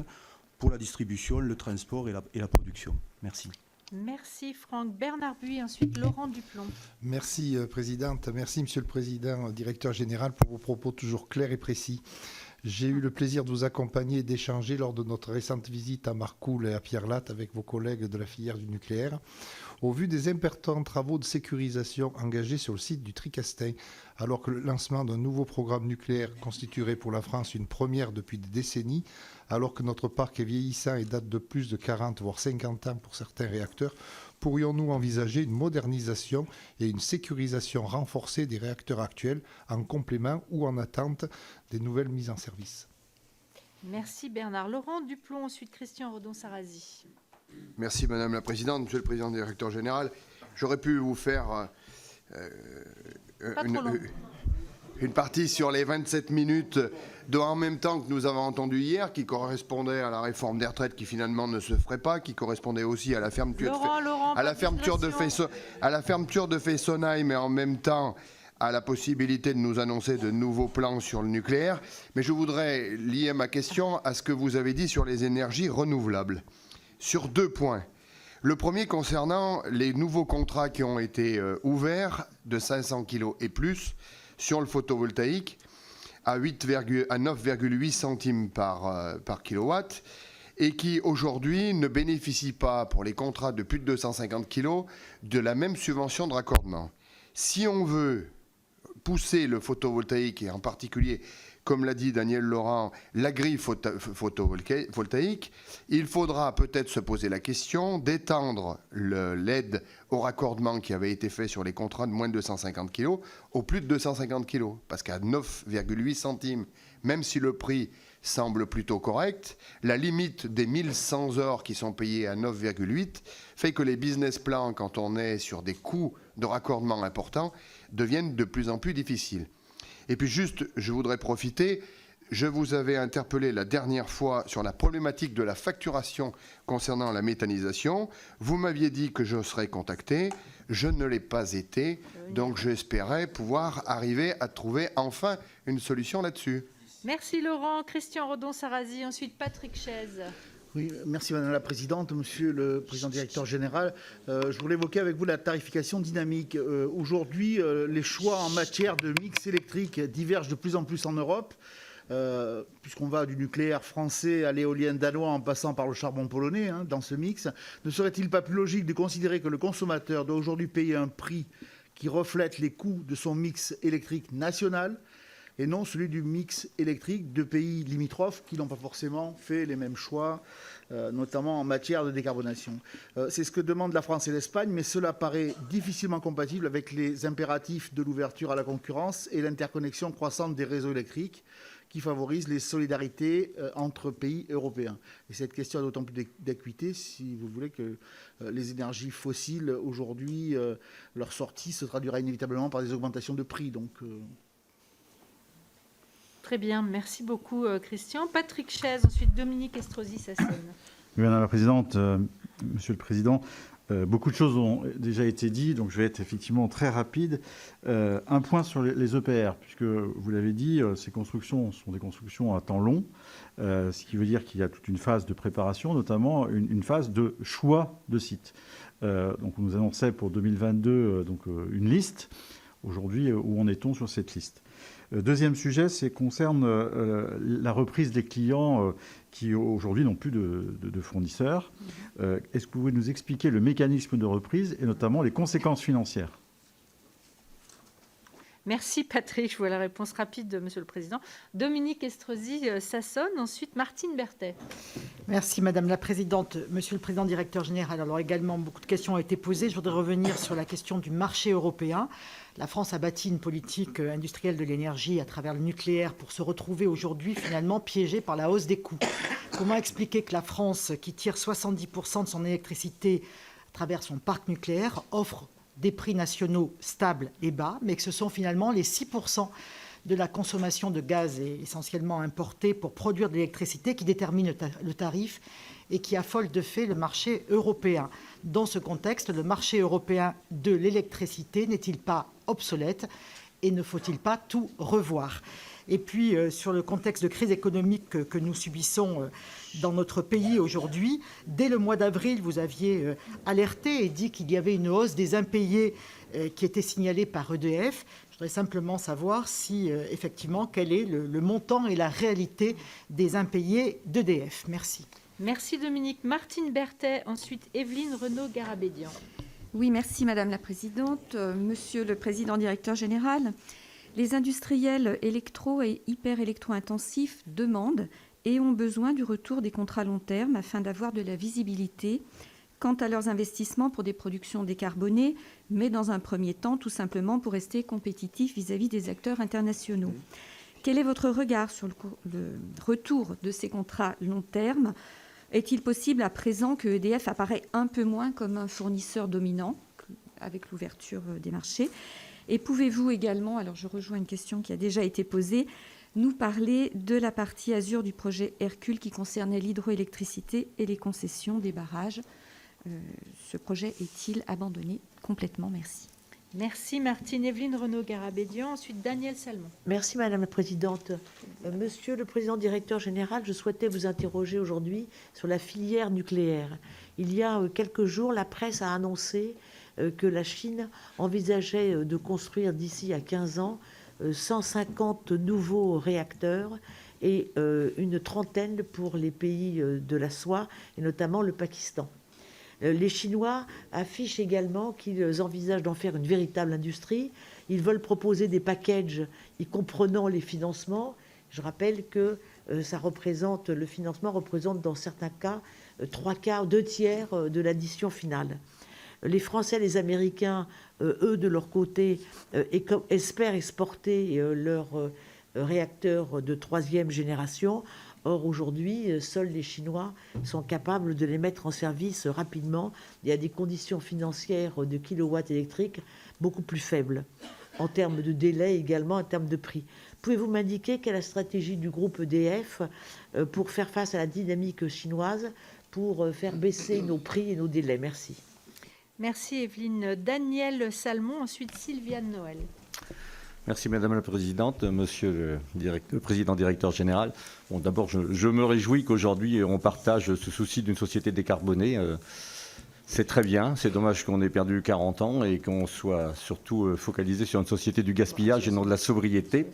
I: pour la distribution, le transport et la production? Merci.
A: Merci Franck. Bernard Buis, ensuite Laurent Duplomb.
J: Merci Présidente, merci Monsieur le Président, Directeur Général, pour vos propos toujours clairs et précis. J'ai eu le plaisir de vous accompagner et d'échanger lors de notre récente visite à Marcoule et à Pierre-Latte avec vos collègues de la filière du nucléaire. Au vu des importants travaux de sécurisation engagés sur le site du Tricastin, alors que le lancement d'un nouveau programme nucléaire constituerait pour la France une première depuis des décennies, alors que notre parc est vieillissant et date de plus de 40 voire 50 ans pour certains réacteurs, pourrions-nous envisager une modernisation et une sécurisation renforcée des réacteurs actuels en complément ou en attente des nouvelles mises en service?
A: Merci Bernard. Laurent Duplomb, ensuite Christian Redon-Sarrazy.
C: Merci Madame la Présidente, Monsieur le Président Directeur Général. J'aurais pu vous faire une partie sur les 27 minutes de en même temps que nous avons entendu hier, qui correspondait à la réforme des retraites qui finalement ne se ferait pas, qui correspondait aussi à la fermeture de Fessenheim, mais en même temps à la possibilité de nous annoncer de nouveaux plans sur le nucléaire. Mais je voudrais lier ma question à ce que vous avez dit sur les énergies renouvelables, sur 2 points. Le premier concernant les nouveaux contrats qui ont été ouverts de 500 kg et plus sur le photovoltaïque à 9,8 centimes par kilowatt et qui aujourd'hui ne bénéficient pas pour les contrats de plus de 250 kg de la même subvention de raccordement. Si on veut pousser le photovoltaïque et en particulier, comme l'a dit Daniel Laurent, l'agri-photovoltaïque, il faudra peut-être se poser la question d'étendre l'aide au raccordement qui avait été fait sur les contrats de moins de 250 kg au plus de 250 kg. Parce qu'à 9,8 centimes, même si le prix semble plutôt correct, la limite des 1100 heures qui sont payées à 9,8 fait que les business plans, quand on est sur des coûts de raccordement importants, deviennent de plus en plus difficiles. Et puis juste, je voudrais profiter, je vous avais interpellé la dernière fois sur la problématique de la facturation concernant la méthanisation. Vous m'aviez dit que je serais contacté, je ne l'ai pas été, donc j'espérais pouvoir arriver à trouver enfin une solution là-dessus.
A: Merci Laurent. Christian Redon-Sarrazy, ensuite Patrick Chaise.
K: Oui, merci Madame la Présidente, Monsieur le Président Directeur Général. Je voulais évoquer avec vous la tarification dynamique. Aujourd'hui, les choix en matière de mix électrique divergent de plus en plus en Europe, puisqu'on va du nucléaire français à l'éolien danois en passant par le charbon polonais dans ce mix. Ne serait-il pas plus logique de considérer que le consommateur doit aujourd'hui payer un prix qui reflète les coûts de son mix électrique national et non celui du mix électrique de pays limitrophes qui n'ont pas forcément fait les mêmes choix, notamment en matière de décarbonation. C'est ce que demandent la France et l'Espagne, mais cela paraît difficilement compatible avec les impératifs de l'ouverture à la concurrence et l'interconnexion croissante des réseaux électriques qui favorisent les solidarités entre pays européens. Et cette question a d'autant plus d'acuité si vous voulez que les énergies fossiles, aujourd'hui, leur sortie se traduira inévitablement par des augmentations de prix. Donc,
A: Très bien, merci beaucoup Christian. Patrick Chaise, ensuite Dominique Estrosi-Sassone.
L: Madame la Présidente, Monsieur le Président, beaucoup de choses ont déjà été dites, donc je vais être effectivement très rapide. Un point sur les EPR, puisque vous l'avez dit, ces constructions sont des constructions à temps long, ce qui veut dire qu'il y a toute une phase de préparation, notamment une phase de choix de site. Donc on nous annonçait pour 2022 une liste. Aujourd'hui, où en est-on sur cette liste ? Deuxième sujet, c'est concerne la reprise des clients qui aujourd'hui n'ont plus de fournisseurs. Est-ce que vous pouvez nous expliquer le mécanisme de reprise et notamment les conséquences financières ?
A: Merci Patrick, je vois la réponse rapide de Monsieur le Président. Dominique Estrosi-Sassonne, ensuite Martine Berthet.
M: Merci Madame la Présidente. Monsieur le Président Directeur Général, alors également beaucoup de questions ont été posées. Je voudrais revenir sur la question du marché européen. La France a bâti une politique industrielle de l'énergie à travers le nucléaire pour se retrouver aujourd'hui finalement piégée par la hausse des coûts. Comment expliquer que la France, qui tire 70% de son électricité à travers son parc nucléaire, offre des prix nationaux stables et bas, mais que ce sont finalement les 6% de la consommation de gaz et essentiellement importé pour produire de l'électricité qui détermine le tarif et qui affole de fait le marché européen. Dans ce contexte, le marché européen de l'électricité n'est-il pas obsolète et ne faut-il pas tout revoir ? Et puis, sur le contexte de crise économique que nous subissons dans notre pays aujourd'hui, dès le mois d'avril, vous aviez alerté et dit qu'il y avait une hausse des impayés qui était signalée par EDF. Je voudrais simplement savoir si, effectivement, quel est le montant et la réalité des impayés d'EDF. Merci.
A: Merci Dominique. Martine Berthet, ensuite Evelyne Renaud-Garabédian.
N: Oui, merci Madame la Présidente. Monsieur le Président Directeur Général, les industriels électro- et hyper-électro-intensifs demandent et ont besoin du retour des contrats long terme afin d'avoir de la visibilité quant à leurs investissements pour des productions décarbonées, mais dans un premier temps, tout simplement pour rester compétitifs vis-à-vis des acteurs internationaux. Quel est votre regard sur le retour de ces contrats long terme ? Est-il possible à présent que EDF apparaît un peu moins comme un fournisseur dominant avec l'ouverture des marchés ? Et pouvez-vous également, alors je rejoins une question qui a déjà été posée, nous parler de la partie azur du projet Hercule qui concernait l'hydroélectricité et les concessions des barrages ? Ce projet est-il abandonné complètement ? Merci.
A: Merci Martine. Evelyne Renaud-Garabédian, ensuite Daniel Salmon.
O: Merci Madame la Présidente. Monsieur le Président Directeur Général, je souhaitais vous interroger aujourd'hui sur la filière nucléaire. Il y a quelques jours, la presse a annoncé que la Chine envisageait de construire d'ici à 15 ans 150 nouveaux réacteurs et une trentaine pour les pays de la soie, et notamment le Pakistan. Les Chinois affichent également qu'ils envisagent d'en faire une véritable industrie. Ils veulent proposer des packages y comprenant les financements. Je rappelle que le financement représente dans certains cas 2 tiers de l'addition finale. Les Français et les Américains, eux, de leur côté, espèrent exporter leurs réacteurs de 3e génération. Or, aujourd'hui, seuls les Chinois sont capables de les mettre en service rapidement. Il y a des conditions financières de kilowatts électriques beaucoup plus faibles, en termes de délai également, en termes de prix. Pouvez-vous m'indiquer quelle est la stratégie du groupe EDF pour faire face à la dynamique chinoise, pour faire baisser nos prix et nos délais ? Merci.
A: Merci Evelyne. Daniel Salmon, ensuite Sylviane Noël.
P: Merci Madame la Présidente, Monsieur le Président Directeur Général. Bon, d'abord, je me réjouis qu'aujourd'hui on partage ce souci d'une société décarbonée. C'est très bien, c'est dommage qu'on ait perdu 40 ans et qu'on soit surtout focalisé sur une société du gaspillage et non de la sobriété.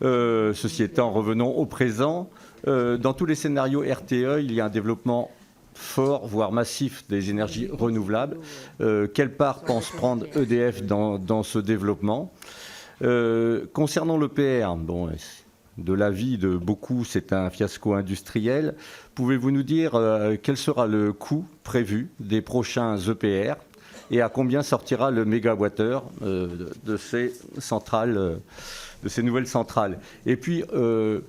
P: Ceci étant, revenons au présent. Dans tous les scénarios RTE, il y a un développement fort, voire massif des énergies renouvelables. Quelle part pense prendre EDF dans ce développement ? Concernant l'EPR, bon, de l'avis de beaucoup, c'est un fiasco industriel. Pouvez-vous nous dire quel sera le coût prévu des prochains EPR et à combien sortira le mégawattheure de ces centrales, de ces nouvelles centrales? Et puis,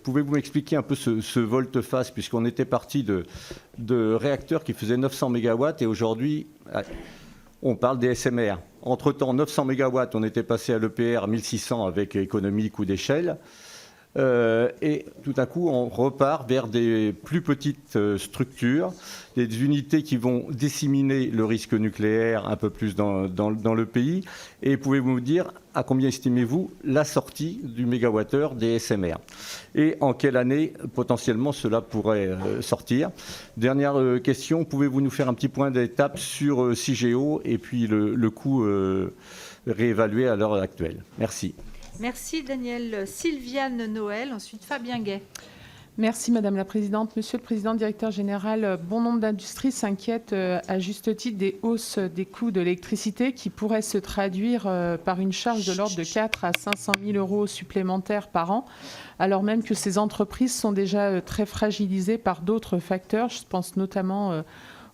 P: pouvez-vous m'expliquer un peu ce volte-face, puisqu'on était parti de réacteurs qui faisaient 900 mégawatts et aujourd'hui, on parle des SMR. Entre-temps, 900 mégawatts, on était passé à l'EPR 1600 avec économie coût d'échelle. Et tout à coup, on repart vers des plus petites structures, des unités qui vont disséminer le risque nucléaire un peu plus dans le pays. Et pouvez-vous me dire à combien estimez-vous la sortie du mégawattheure des SMR? Et en quelle année, potentiellement, cela pourrait sortir? Dernière question, pouvez-vous nous faire un petit point d'étape sur Cigéo et puis le coût réévalué à l'heure actuelle? Merci.
A: Merci Daniel. Sylviane Noël, ensuite Fabien Gay.
Q: Merci Madame la Présidente. Monsieur le Président, Directeur Général, bon nombre d'industries s'inquiètent à juste titre des hausses des coûts de l'électricité qui pourraient se traduire par une charge de l'ordre de 4 à 500 000 euros supplémentaires par an, alors même que ces entreprises sont déjà très fragilisées par d'autres facteurs. Je pense notamment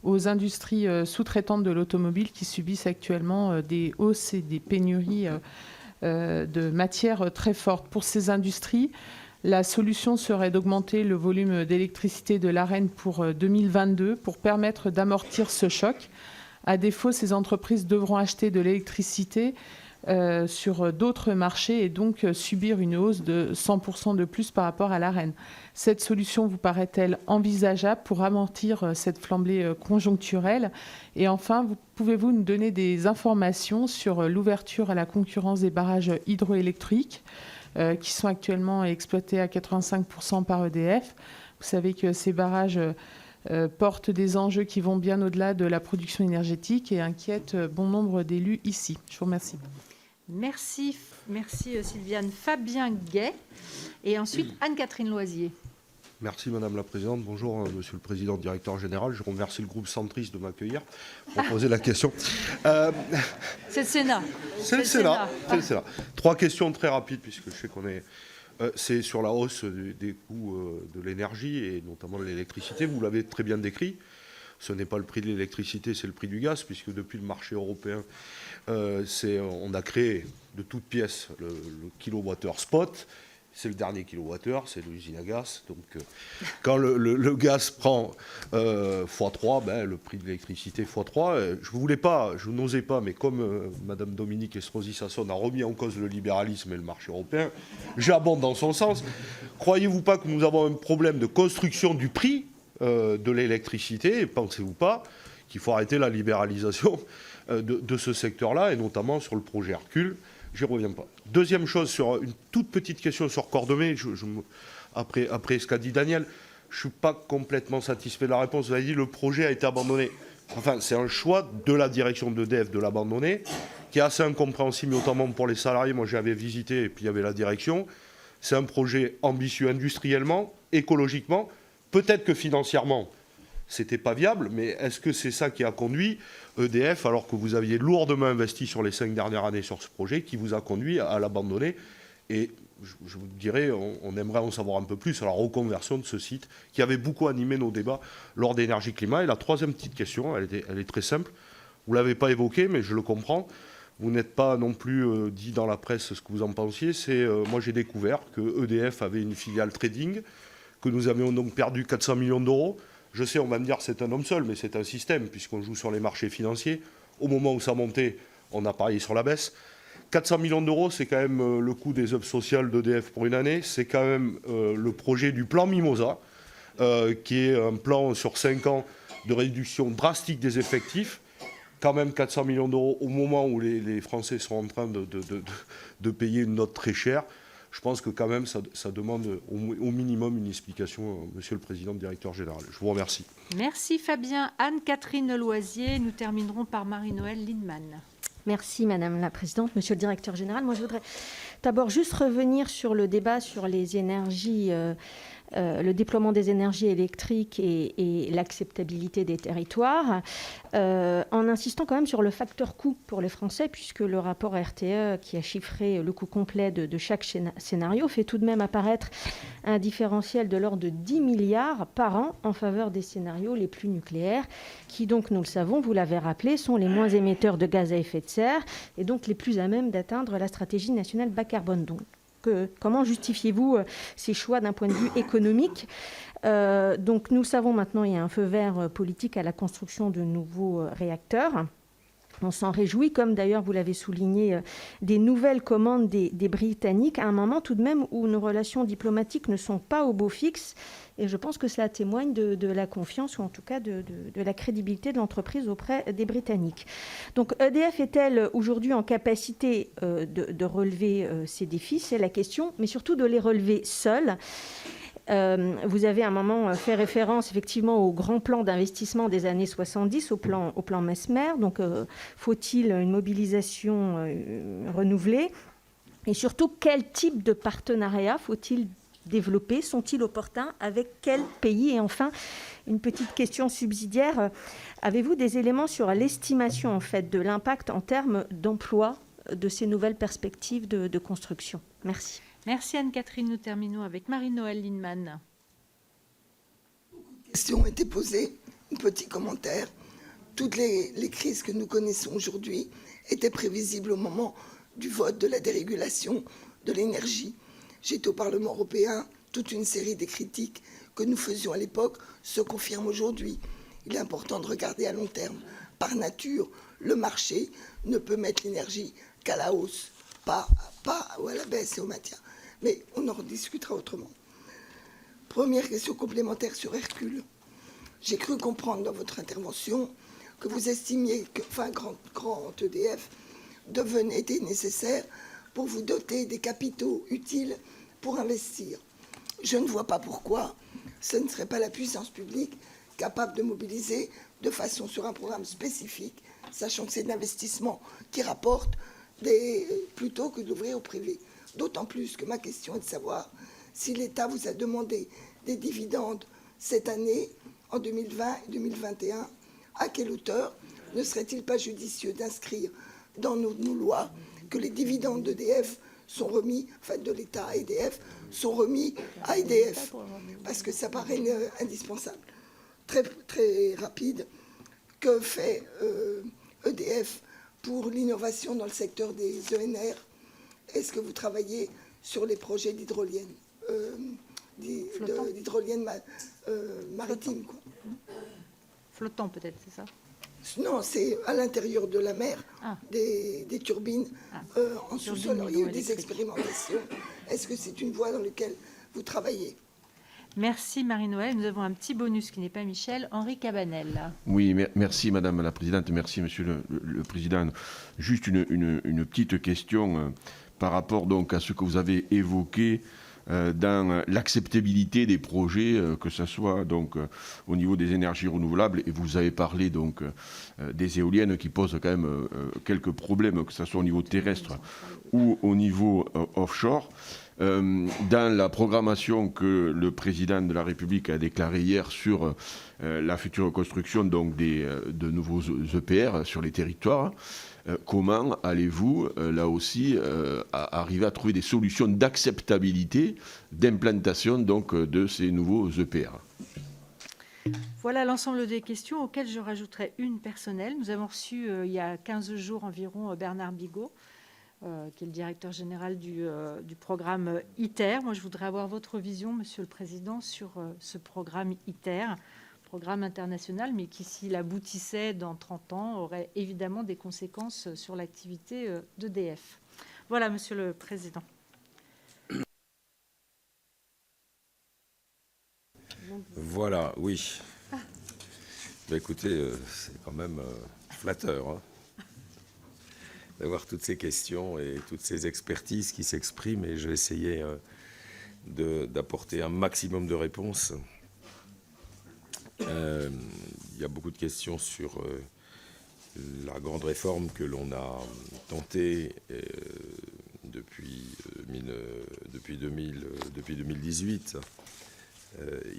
Q: aux industries sous-traitantes de l'automobile qui subissent actuellement des hausses et des pénuries de matières très fortes. Pour ces industries, la solution serait d'augmenter le volume d'électricité de l'ARENH pour 2022 pour permettre d'amortir ce choc. À défaut, ces entreprises devront acheter de l'électricité sur d'autres marchés et donc subir une hausse de 100% de plus par rapport à l'ARENH. Cette solution vous paraît-elle envisageable pour amortir cette flambée conjoncturelle? Et enfin, pouvez-vous nous donner des informations sur l'ouverture à la concurrence des barrages hydroélectriques qui sont actuellement exploités à 85% par EDF? Vous savez que ces barrages portent des enjeux qui vont bien au-delà de la production énergétique et inquiètent bon nombre d'élus ici. Je vous remercie.
A: Merci Sylviane. Fabien Gay et ensuite Anne-Catherine Loisier.
R: Merci Madame la Présidente. Bonjour Monsieur le Président, Directeur Général. Je remercie le groupe centriste de m'accueillir pour poser la question.
A: C'est le Sénat.
R: C'est le Sénat. Trois questions très rapides puisque je sais qu'on est... c'est sur la hausse des coûts de l'énergie et notamment de l'électricité. Vous l'avez très bien décrit. Ce n'est pas le prix de l'électricité, c'est le prix du gaz, puisque depuis le marché européen, on a créé de toutes pièces le kilowattheure spot. C'est le dernier kilowattheure, c'est l'usine à gaz. Donc, quand le gaz prend x3, ben, le prix de l'électricité x3. Je n'osais pas, mais comme Madame Dominique Estrosi-Sassonne a remis en cause le libéralisme et le marché européen, j'abonde dans son sens. Croyez-vous pas que nous avons un problème de construction du prix de l'électricité? Pensez-vous pas qu'il faut arrêter la libéralisation de ce secteur-là, et notamment sur le projet Hercule? J'y reviens pas. Deuxième chose, sur une toute petite question sur Cordemais, après ce qu'a dit Daniel, je ne suis pas complètement satisfait de la réponse. Vous avez dit que le projet a été abandonné. Enfin, c'est un choix de la direction d'EDF de l'abandonner, qui est assez incompréhensible, notamment pour les salariés. Moi, j'avais visité, et puis il y avait la direction. C'est un projet ambitieux industriellement, écologiquement. Peut-être que financièrement, c'était pas viable, mais est-ce que c'est ça qui a conduit EDF, alors que vous aviez lourdement investi sur les 5 dernières années sur ce projet, qui vous a conduit à l'abandonner? Et je vous dirais, on aimerait en savoir un peu plus sur la reconversion de ce site, qui avait beaucoup animé nos débats lors d'énergie-climat. Et la troisième petite question, elle est très simple. Vous ne l'avez pas évoquée, mais je le comprends. Vous n'êtes pas non plus dit dans la presse ce que vous en pensiez. Moi, j'ai découvert que EDF avait une filiale trading, que nous avions donc perdu 400 millions d'euros. Je sais, on va me dire que c'est un homme seul, mais c'est un système, puisqu'on joue sur les marchés financiers. Au moment où ça montait, on a parié sur la baisse. 400 millions d'euros, c'est quand même le coût des œuvres sociales d'EDF pour une année. C'est quand même le projet du plan Mimosa, qui est un plan sur 5 ans de réduction drastique des effectifs. Quand même 400 millions d'euros au moment où les Français sont en train de payer une note très chère. Je pense que quand même, ça demande au minimum une explication, Monsieur le Président, Directeur Général. Je vous remercie.
A: Merci Fabien. Anne-Catherine Loisier. Nous terminerons par Marie-Noëlle Lindemann.
S: Merci Madame la Présidente, Monsieur le Directeur Général. Moi, je voudrais d'abord juste revenir sur le débat sur les énergies, le déploiement des énergies électriques et l'acceptabilité des territoires, en insistant quand même sur le facteur coût pour les Français, puisque le rapport RTE, qui a chiffré le coût complet de chaque scénario, fait tout de même apparaître un différentiel de l'ordre de 10 milliards par an en faveur des scénarios les plus nucléaires, qui donc, nous le savons, vous l'avez rappelé, sont les moins émetteurs de gaz à effet de serre et donc les plus à même d'atteindre la stratégie nationale bas carbone. Donc, comment justifiez-vous ces choix d'un point de vue économique? Donc nous savons maintenant qu'il y a un feu vert politique à la construction de nouveaux réacteurs. On s'en réjouit, comme d'ailleurs vous l'avez souligné, des nouvelles commandes des Britanniques, à un moment tout de même où nos relations diplomatiques ne sont pas au beau fixe. Et je pense que cela témoigne de la confiance, ou en tout cas de la crédibilité de l'entreprise auprès des Britanniques. Donc EDF est-elle aujourd'hui en capacité de relever ces défis? C'est la question, mais surtout de les relever seule. Vous avez à un moment fait référence effectivement au grand plan d'investissement des années 70, au plan Mesmer. Donc faut-il une mobilisation renouvelée? Et surtout, quel type de partenariat faut-il développés sont-ils opportuns? Avec quel pays? Et enfin, une petite question subsidiaire. Avez-vous des éléments sur l'estimation en fait, de l'impact en termes d'emploi de ces nouvelles perspectives de construction? Merci.
A: Merci Anne-Catherine. Nous terminons avec Marie-Noëlle Lienemann.
T: Questions ont été posées. Un petit commentaire. Toutes les crises que nous connaissons aujourd'hui étaient prévisibles au moment du vote de la dérégulation de l'énergie. J'étais au Parlement européen, toute une série des critiques que nous faisions à l'époque se confirment aujourd'hui. Il est important de regarder à long terme. Par nature, le marché ne peut mettre l'énergie qu'à la hausse, pas à la baisse et au maintien. Mais on en rediscutera autrement. Première question complémentaire sur Hercule. J'ai cru comprendre dans votre intervention que vous estimiez qu'un grand EDF était nécessaire pour vous doter des capitaux utiles pour investir. Je ne vois pas pourquoi ce ne serait pas la puissance publique capable de mobiliser de façon sur un programme spécifique, sachant que c'est de l'investissement qui rapporte plutôt que d'ouvrir au privé. D'autant plus que ma question est de savoir si l'État vous a demandé des dividendes cette année, en 2020 et 2021, à quelle hauteur ne serait-il pas judicieux d'inscrire dans nos lois que les dividendes d'EDF sont remis, enfin de l'État à EDF, sont remis à EDF, parce que ça paraît indispensable. Très, très rapide, que fait EDF pour l'innovation dans le secteur des ENR? Est-ce que vous travaillez sur les projets d'hydrolienne maritime, quoi?
A: Flottant peut-être, c'est ça?
T: Non, c'est à l'intérieur de la mer, des turbines en sous-sol. Il y a eu des expérimentations. Est-ce que c'est une voie dans laquelle vous travaillez?
A: Merci Marie-Noëlle. Nous avons un petit bonus qui n'est pas Michel, Henri Cabanel.
U: Oui, merci Madame la Présidente, merci Monsieur le Président. Juste une petite question par rapport donc à ce que vous avez évoqué dans l'acceptabilité des projets, que ce soit donc au niveau des énergies renouvelables, et vous avez parlé donc des éoliennes qui posent quand même quelques problèmes, que ce soit au niveau terrestre ou au niveau offshore. Dans la programmation que le président de la République a déclarée hier sur la future construction donc de nouveaux EPR sur les territoires, comment allez-vous, là aussi, arriver à trouver des solutions d'acceptabilité, d'implantation donc de ces nouveaux EPR?
A: Voilà l'ensemble des questions auxquelles je rajouterai une personnelle. Nous avons reçu il y a 15 jours environ Bernard Bigot, qui est le directeur général du programme ITER. Moi, je voudrais avoir votre vision, Monsieur le Président, sur ce programme ITER, programme international, mais qui, s'il aboutissait dans 30 ans, aurait évidemment des conséquences sur l'activité d'EDF. Voilà, Monsieur le Président.
B: Voilà, oui. Bah, écoutez, c'est quand même flatteur, hein, d'avoir toutes ces questions et toutes ces expertises qui s'expriment, et je vais essayer d'apporter un maximum de réponses. Il y a beaucoup de questions sur la grande réforme que l'on a tentée depuis 2018.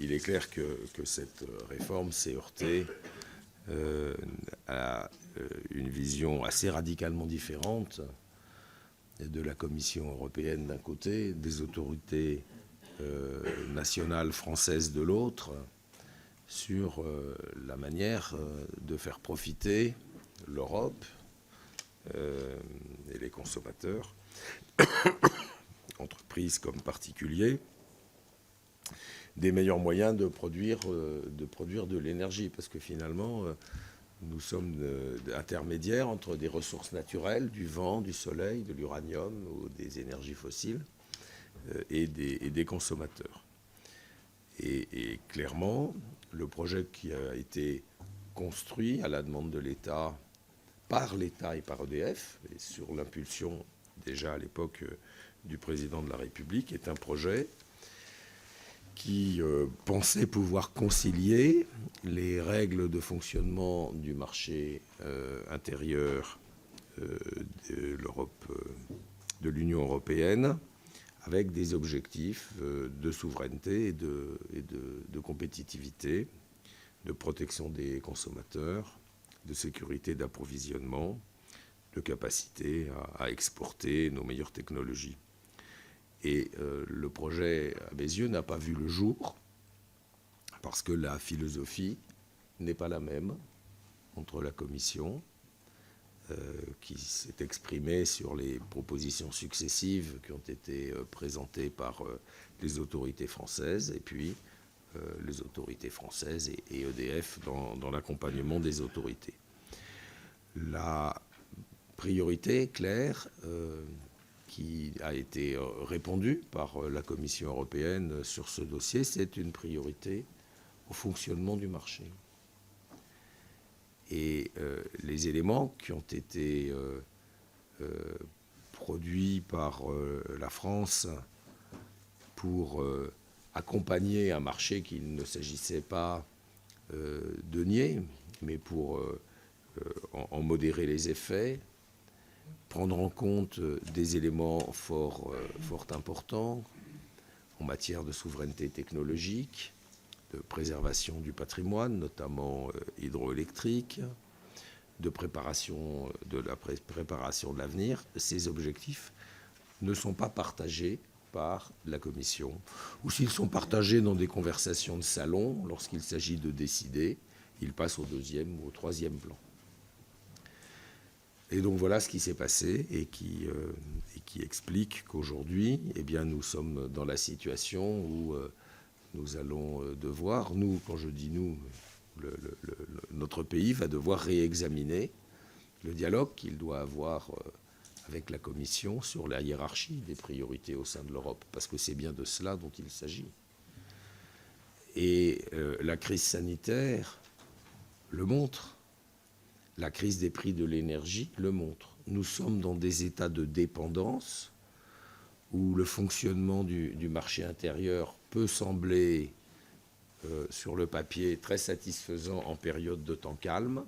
B: Il est clair que cette réforme s'est heurtée à une vision assez radicalement différente de la Commission européenne d'un côté, des autorités nationales françaises de l'autre, sur la manière de faire profiter l'Europe et les consommateurs, entreprises comme particuliers, des meilleurs moyens de produire de l'énergie, parce que finalement, nous sommes intermédiaires entre des ressources naturelles, du vent, du soleil, de l'uranium ou des énergies fossiles, et des consommateurs. Et clairement, le projet qui a été construit à la demande de l'État, par l'État et par EDF, et sur l'impulsion déjà à l'époque du président de la République, est un projet qui pensait pouvoir concilier les règles de fonctionnement du marché intérieur de l'Union européenne avec des objectifs de souveraineté et de compétitivité, de protection des consommateurs, de sécurité d'approvisionnement, de capacité à exporter nos meilleures technologies. Et le projet, à mes yeux, n'a pas vu le jour, parce que la philosophie n'est pas la même entre la Commission, qui s'est exprimée sur les propositions successives qui ont été présentées par les autorités françaises, et puis les autorités françaises et EDF dans l'accompagnement des autorités. La priorité claire qui a été répondue par la Commission européenne sur ce dossier, c'est une priorité au fonctionnement du marché. Et les éléments qui ont été produits par la France pour accompagner un marché qu'il ne s'agissait pas de nier, mais pour en modérer les effets, prendre en compte des éléments fort importants en matière de souveraineté technologique, de préservation du patrimoine, notamment hydroélectrique, de préparation de l'avenir. Ces objectifs ne sont pas partagés par la Commission, ou s'ils sont partagés dans des conversations de salon, lorsqu'il s'agit de décider, ils passent au deuxième ou au troisième plan. Et donc voilà ce qui s'est passé et qui explique qu'aujourd'hui, eh bien, nous sommes dans la situation où nous allons devoir, nous, quand je dis nous, notre pays va devoir réexaminer le dialogue qu'il doit avoir avec la Commission sur la hiérarchie des priorités au sein de l'Europe, parce que c'est bien de cela dont il s'agit. Et la crise sanitaire le montre. La crise des prix de l'énergie le montre. Nous sommes dans des états de dépendance où le fonctionnement du marché intérieur peut sembler, sur le papier, très satisfaisant en période de temps calme,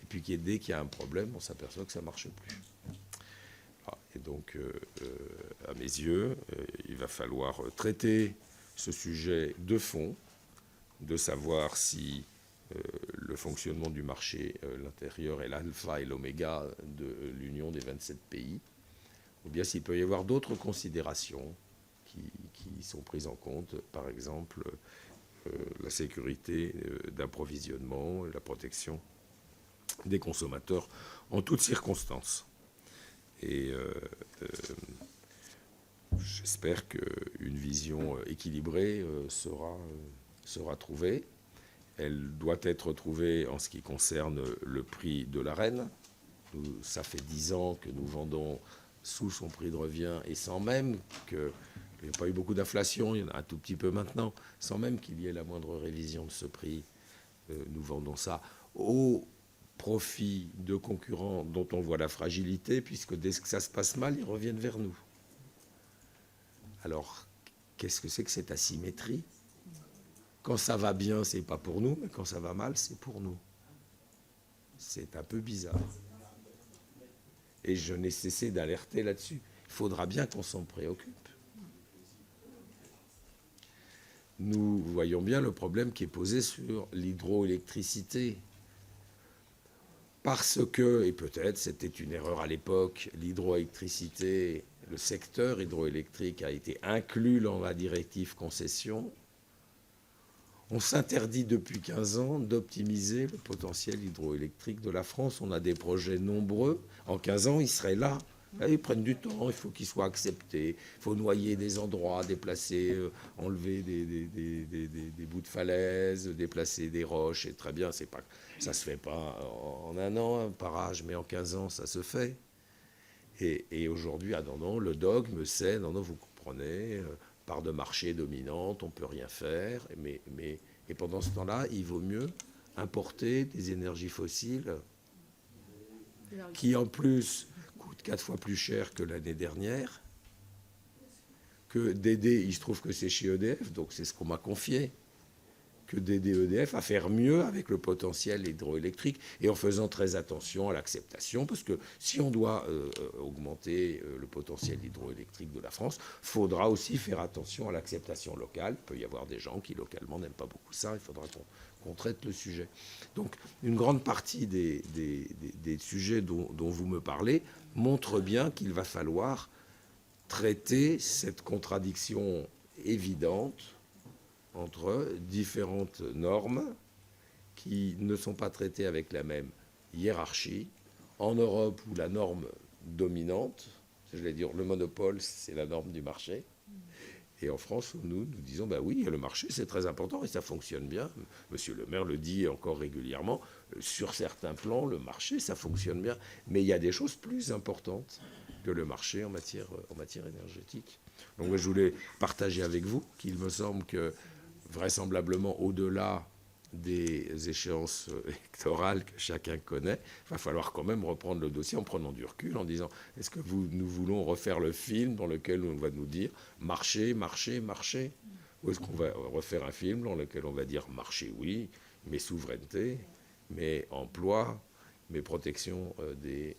B: et puis dès qu'il y a un problème, on s'aperçoit que ça ne marche plus. Et donc, à mes yeux, il va falloir traiter ce sujet de fond, de savoir si le fonctionnement du marché l'intérieur est l'alpha et l'oméga de l'union des 27 pays, ou bien s'il peut y avoir d'autres considérations qui sont prises en compte, par exemple la sécurité d'approvisionnement, la protection des consommateurs en toutes circonstances. Et j'espère qu'une vision équilibrée sera trouvée. Elle doit être trouvée en ce qui concerne le prix de l'Arenh. Ça fait 10 ans que nous vendons sous son prix de revient et sans même qu'il n'y ait pas eu beaucoup d'inflation, il y en a un tout petit peu maintenant, sans même qu'il y ait la moindre révision de ce prix, nous vendons ça au profit de concurrents dont on voit la fragilité, puisque dès que ça se passe mal, ils reviennent vers nous. Alors, qu'est-ce que c'est que cette asymétrie ? Quand ça va bien, c'est pas pour nous, mais quand ça va mal, c'est pour nous. C'est un peu bizarre. Et je n'ai cessé d'alerter là-dessus. Il faudra bien qu'on s'en préoccupe. Nous voyons bien le problème qui est posé sur l'hydroélectricité. Parce que, et peut-être c'était une erreur à l'époque, l'hydroélectricité, le secteur hydroélectrique a été inclus dans la directive concession. On s'interdit depuis 15 ans d'optimiser le potentiel hydroélectrique de la France. On a des projets nombreux. En 15 ans, ils seraient là. Là, ils prennent du temps, il faut qu'ils soient acceptés. Il faut noyer des endroits, déplacer, enlever des bouts de falaise, déplacer des roches. Et très bien, ça ne se fait pas en un an, un parage, mais en 15 ans, ça se fait. Et aujourd'hui, non, le dogme, c'est, non, vous comprenez... part de marché dominante, on ne peut rien faire. Et pendant ce temps-là, il vaut mieux importer des énergies fossiles qui, en plus, coûtent 4 fois plus cher que l'année dernière, que d'aider, il se trouve que c'est chez EDF, donc c'est ce qu'on m'a confié, d'aider EDF à faire mieux avec le potentiel hydroélectrique et en faisant très attention à l'acceptation, parce que si on doit augmenter le potentiel hydroélectrique de la France, il faudra aussi faire attention à l'acceptation locale. Il peut y avoir des gens qui localement n'aiment pas beaucoup ça, il faudra qu'on traite le sujet. Donc une grande partie des sujets dont vous me parlez montrent bien qu'il va falloir traiter cette contradiction évidente entre différentes normes qui ne sont pas traitées avec la même hiérarchie. En Europe, où la norme dominante, je vais dire le monopole, c'est la norme du marché. Et en France, où nous disons, ben oui, le marché, c'est très important et ça fonctionne bien. Monsieur le maire le dit encore régulièrement, sur certains plans, le marché, ça fonctionne bien. Mais il y a des choses plus importantes que le marché en matière énergétique. Donc je voulais partager avec vous qu'il me semble que vraisemblablement au-delà des échéances électorales que chacun connaît, il va falloir quand même reprendre le dossier en prenant du recul, en disant est-ce que nous voulons refaire le film dans lequel on va nous dire marché, marché, marché, ou est-ce qu'on va refaire un film dans lequel on va dire marché oui, mais souveraineté, mais emploi, mais protection des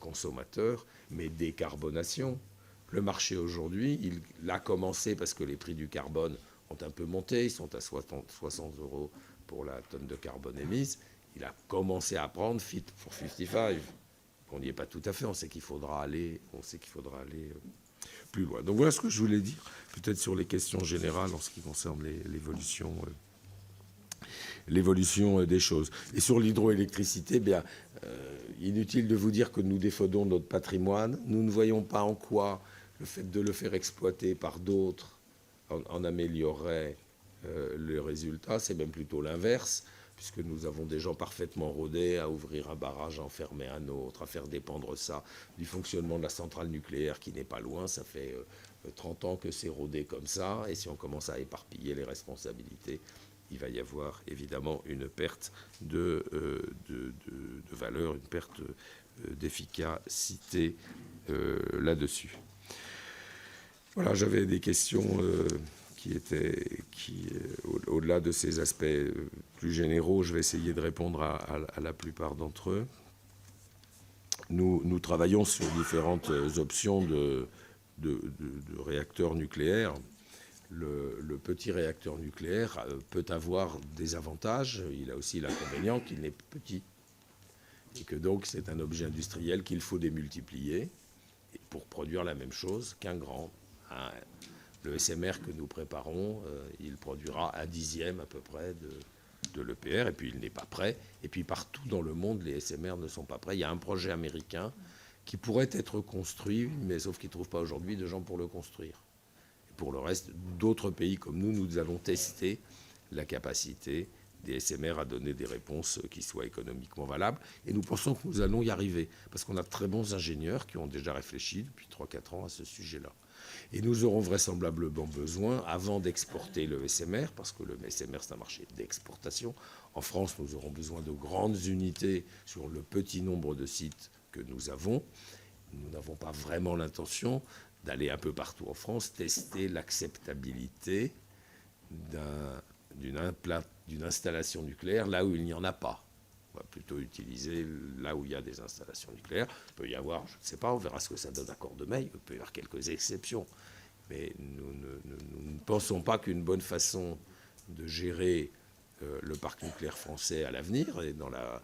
B: consommateurs, mais décarbonation. Le marché aujourd'hui, il a commencé parce que les prix du carbone ont un peu monté, ils sont à 60 € pour la tonne de carbone émise. Il a commencé à prendre Fit for 55. On n'y est pas tout à fait, on sait qu'il faudra aller plus loin. Donc voilà ce que je voulais dire, peut-être sur les questions générales en ce qui concerne l'évolution des choses. Et sur l'hydroélectricité, inutile de vous dire que nous défendons notre patrimoine. Nous ne voyons pas en quoi le fait de le faire exploiter par d'autres en améliorerait les résultats. C'est même plutôt l'inverse, puisque nous avons des gens parfaitement rodés à ouvrir un barrage, à en fermer un autre, à faire dépendre ça du fonctionnement de la centrale nucléaire qui n'est pas loin. Ça fait 30 ans que c'est rodé comme ça, et si on commence à éparpiller les responsabilités, il va y avoir évidemment une perte de valeur, une perte d'efficacité là-dessus. Voilà, j'avais des questions qui au-delà de ces aspects plus généraux, je vais essayer de répondre à la plupart d'entre eux. Nous travaillons sur différentes options de réacteurs nucléaires. Le petit réacteur nucléaire peut avoir des avantages. Il a aussi l'inconvénient qu'il n'est petit. Et que donc c'est un objet industriel qu'il faut démultiplier pour produire la même chose qu'un grand. Le SMR que nous préparons, il produira 1/10 à peu près de l'EPR, et puis il n'est pas prêt. Et puis partout dans le monde, les SMR ne sont pas prêts. Il y a un projet américain qui pourrait être construit, mais sauf qu'il ne trouve pas aujourd'hui de gens pour le construire. Et pour le reste, d'autres pays comme nous allons tester la capacité des SMR à donner des réponses qui soient économiquement valables. Et nous pensons que nous allons y arriver, parce qu'on a de très bons ingénieurs qui ont déjà réfléchi depuis 3-4 ans à ce sujet-là. Et nous aurons vraisemblablement besoin, avant d'exporter le SMR, parce que le SMR c'est un marché d'exportation, en France nous aurons besoin de grandes unités sur le petit nombre de sites que nous avons. Nous n'avons pas vraiment l'intention d'aller un peu partout en France tester l'acceptabilité d'une installation nucléaire là où il n'y en a pas. On va plutôt utiliser là où il y a des installations nucléaires. Il peut y avoir, je ne sais pas, on verra ce que ça donne à Cordemais, il peut y avoir quelques exceptions. Mais nous ne pensons pas qu'une bonne façon de gérer le parc nucléaire français à l'avenir, et dans la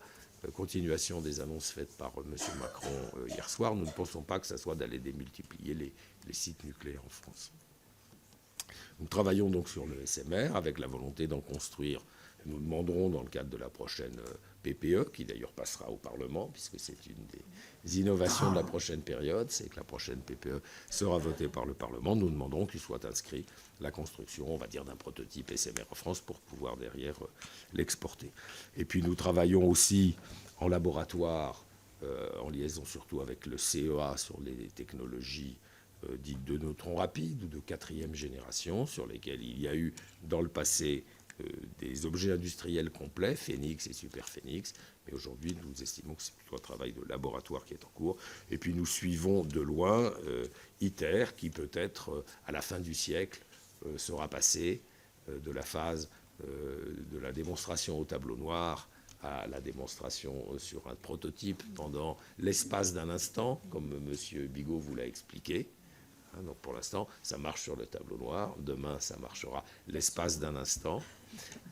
B: continuation des annonces faites par M. Macron hier soir, nous ne pensons pas que ça soit d'aller démultiplier les sites nucléaires en France. Nous travaillons donc sur le SMR avec la volonté d'en construire. Nous demanderons dans le cadre de la prochaine PPE, qui d'ailleurs passera au Parlement, puisque c'est une des innovations de la prochaine période, c'est que la prochaine PPE sera votée par le Parlement. Nous demanderons qu'il soit inscrit la construction, on va dire, d'un prototype SMR en France pour pouvoir derrière l'exporter. Et puis nous travaillons aussi en laboratoire, en liaison surtout avec le CEA sur les technologies dites de neutrons rapides ou de 4e génération, sur lesquelles il y a eu dans le passé des objets industriels complets, Phénix et Super Phénix, mais aujourd'hui nous estimons que c'est plutôt un travail de laboratoire qui est en cours. Et puis nous suivons de loin ITER, qui peut-être à la fin du siècle sera passé de la phase de la démonstration au tableau noir à la démonstration sur un prototype pendant l'espace d'un instant, comme M. Bigot vous l'a expliqué. Donc pour l'instant, ça marche sur le tableau noir. Demain, ça marchera l'espace d'un instant.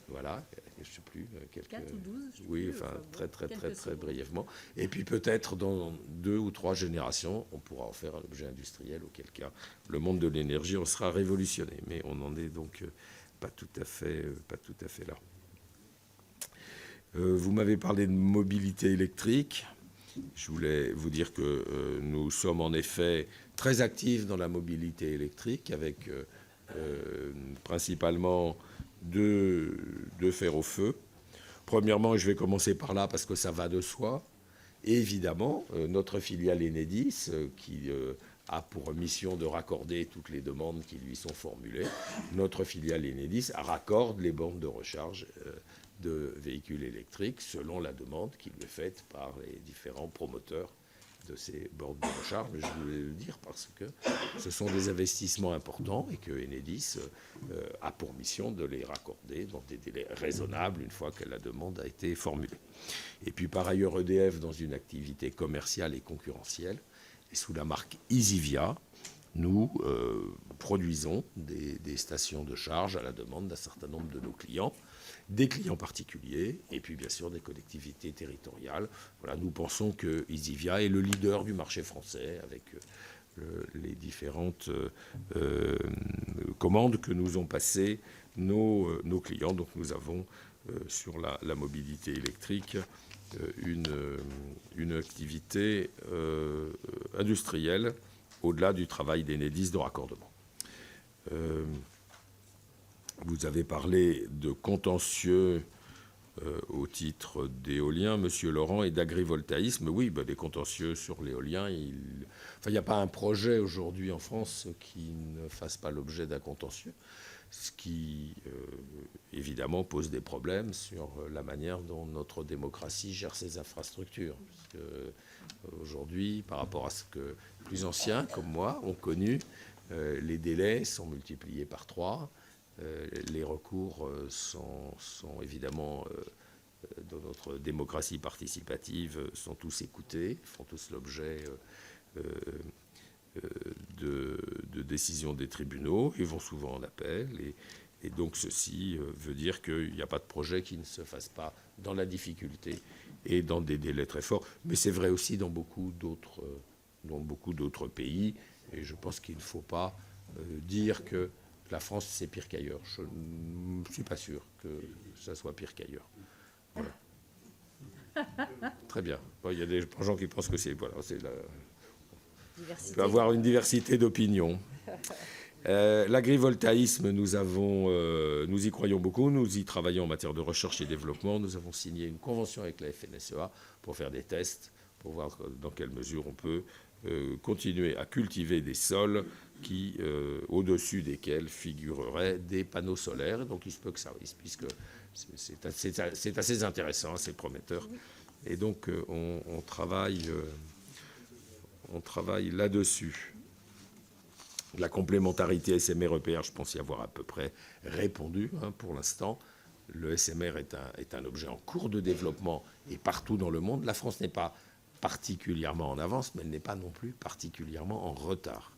B: Voilà, je ne sais plus.
A: 4 ou 12
B: Oui, enfin, très brièvement. Et puis peut-être dans 2 ou 3 générations, on pourra en faire un objet industriel, auquel cas le monde de l'énergie en sera révolutionné. Mais on n'en est donc pas tout à fait là. Vous m'avez parlé de mobilité électrique. Je voulais vous dire que nous sommes en effet très actifs dans la mobilité électrique, avec principalement deux fers au feu. Premièrement, et je vais commencer par là parce que ça va de soi, évidemment, notre filiale Enedis, qui a pour mission de raccorder toutes les demandes qui lui sont formulées. Notre filiale Enedis raccorde les bornes de recharge de véhicules électriques selon la demande qui lui est faite par les différents promoteurs de ces bornes de recharge. Mais je voulais le dire parce que ce sont des investissements importants et que Enedis a pour mission de les raccorder dans des délais raisonnables une fois que la demande a été formulée. Et puis par ailleurs, EDF, dans une activité commerciale et concurrentielle, et sous la marque Easivia, nous produisons des stations de charge à la demande d'un certain nombre de nos clients, des clients particuliers et puis bien sûr des collectivités territoriales. Voilà, nous pensons que Easivia est le leader du marché français avec les différentes commandes que nous ont passées nos clients. Donc nous avons sur la mobilité électrique une activité industrielle au-delà du travail d'Enedis de raccordement. Vous avez parlé de contentieux au titre d'éolien, Monsieur Laurent, et d'agrivoltaïsme. Oui, des contentieux sur l'éolien. Il n'y a pas un projet aujourd'hui en France qui ne fasse pas l'objet d'un contentieux, ce qui, évidemment, pose des problèmes sur la manière dont notre démocratie gère ses infrastructures. Parce que, aujourd'hui, par rapport à ce que plus anciens, comme moi, ont connu, les délais sont multipliés par 3. Les recours sont évidemment, dans notre démocratie participative, sont tous écoutés, font tous l'objet de décisions des tribunaux et vont souvent en appel. Et donc ceci veut dire qu'il n'y a pas de projet qui ne se fasse pas dans la difficulté et dans des délais très forts. Mais c'est vrai aussi dans beaucoup d'autres pays. Et je pense qu'il ne faut pas dire que la France, c'est pire qu'ailleurs. Je ne suis pas sûr que ça soit pire qu'ailleurs. Voilà. Très bien. Il y a des gens qui pensent que c'est... Voilà, on peut avoir une diversité d'opinions. L'agrivoltaïsme, nous y croyons beaucoup. Nous y travaillons en matière de recherche et développement. Nous avons signé une convention avec la FNSEA pour faire des tests, pour voir dans quelle mesure on peut continuer à cultiver des sols au-dessus desquels figureraient des panneaux solaires. Donc il se peut que ça risque, puisque c'est assez intéressant, assez prometteur. Et donc on travaille là-dessus. La complémentarité SMR-EPR, je pense y avoir à peu près répondu pour l'instant. Le SMR est un objet en cours de développement et partout dans le monde. La France n'est pas particulièrement en avance, mais elle n'est pas non plus particulièrement en retard.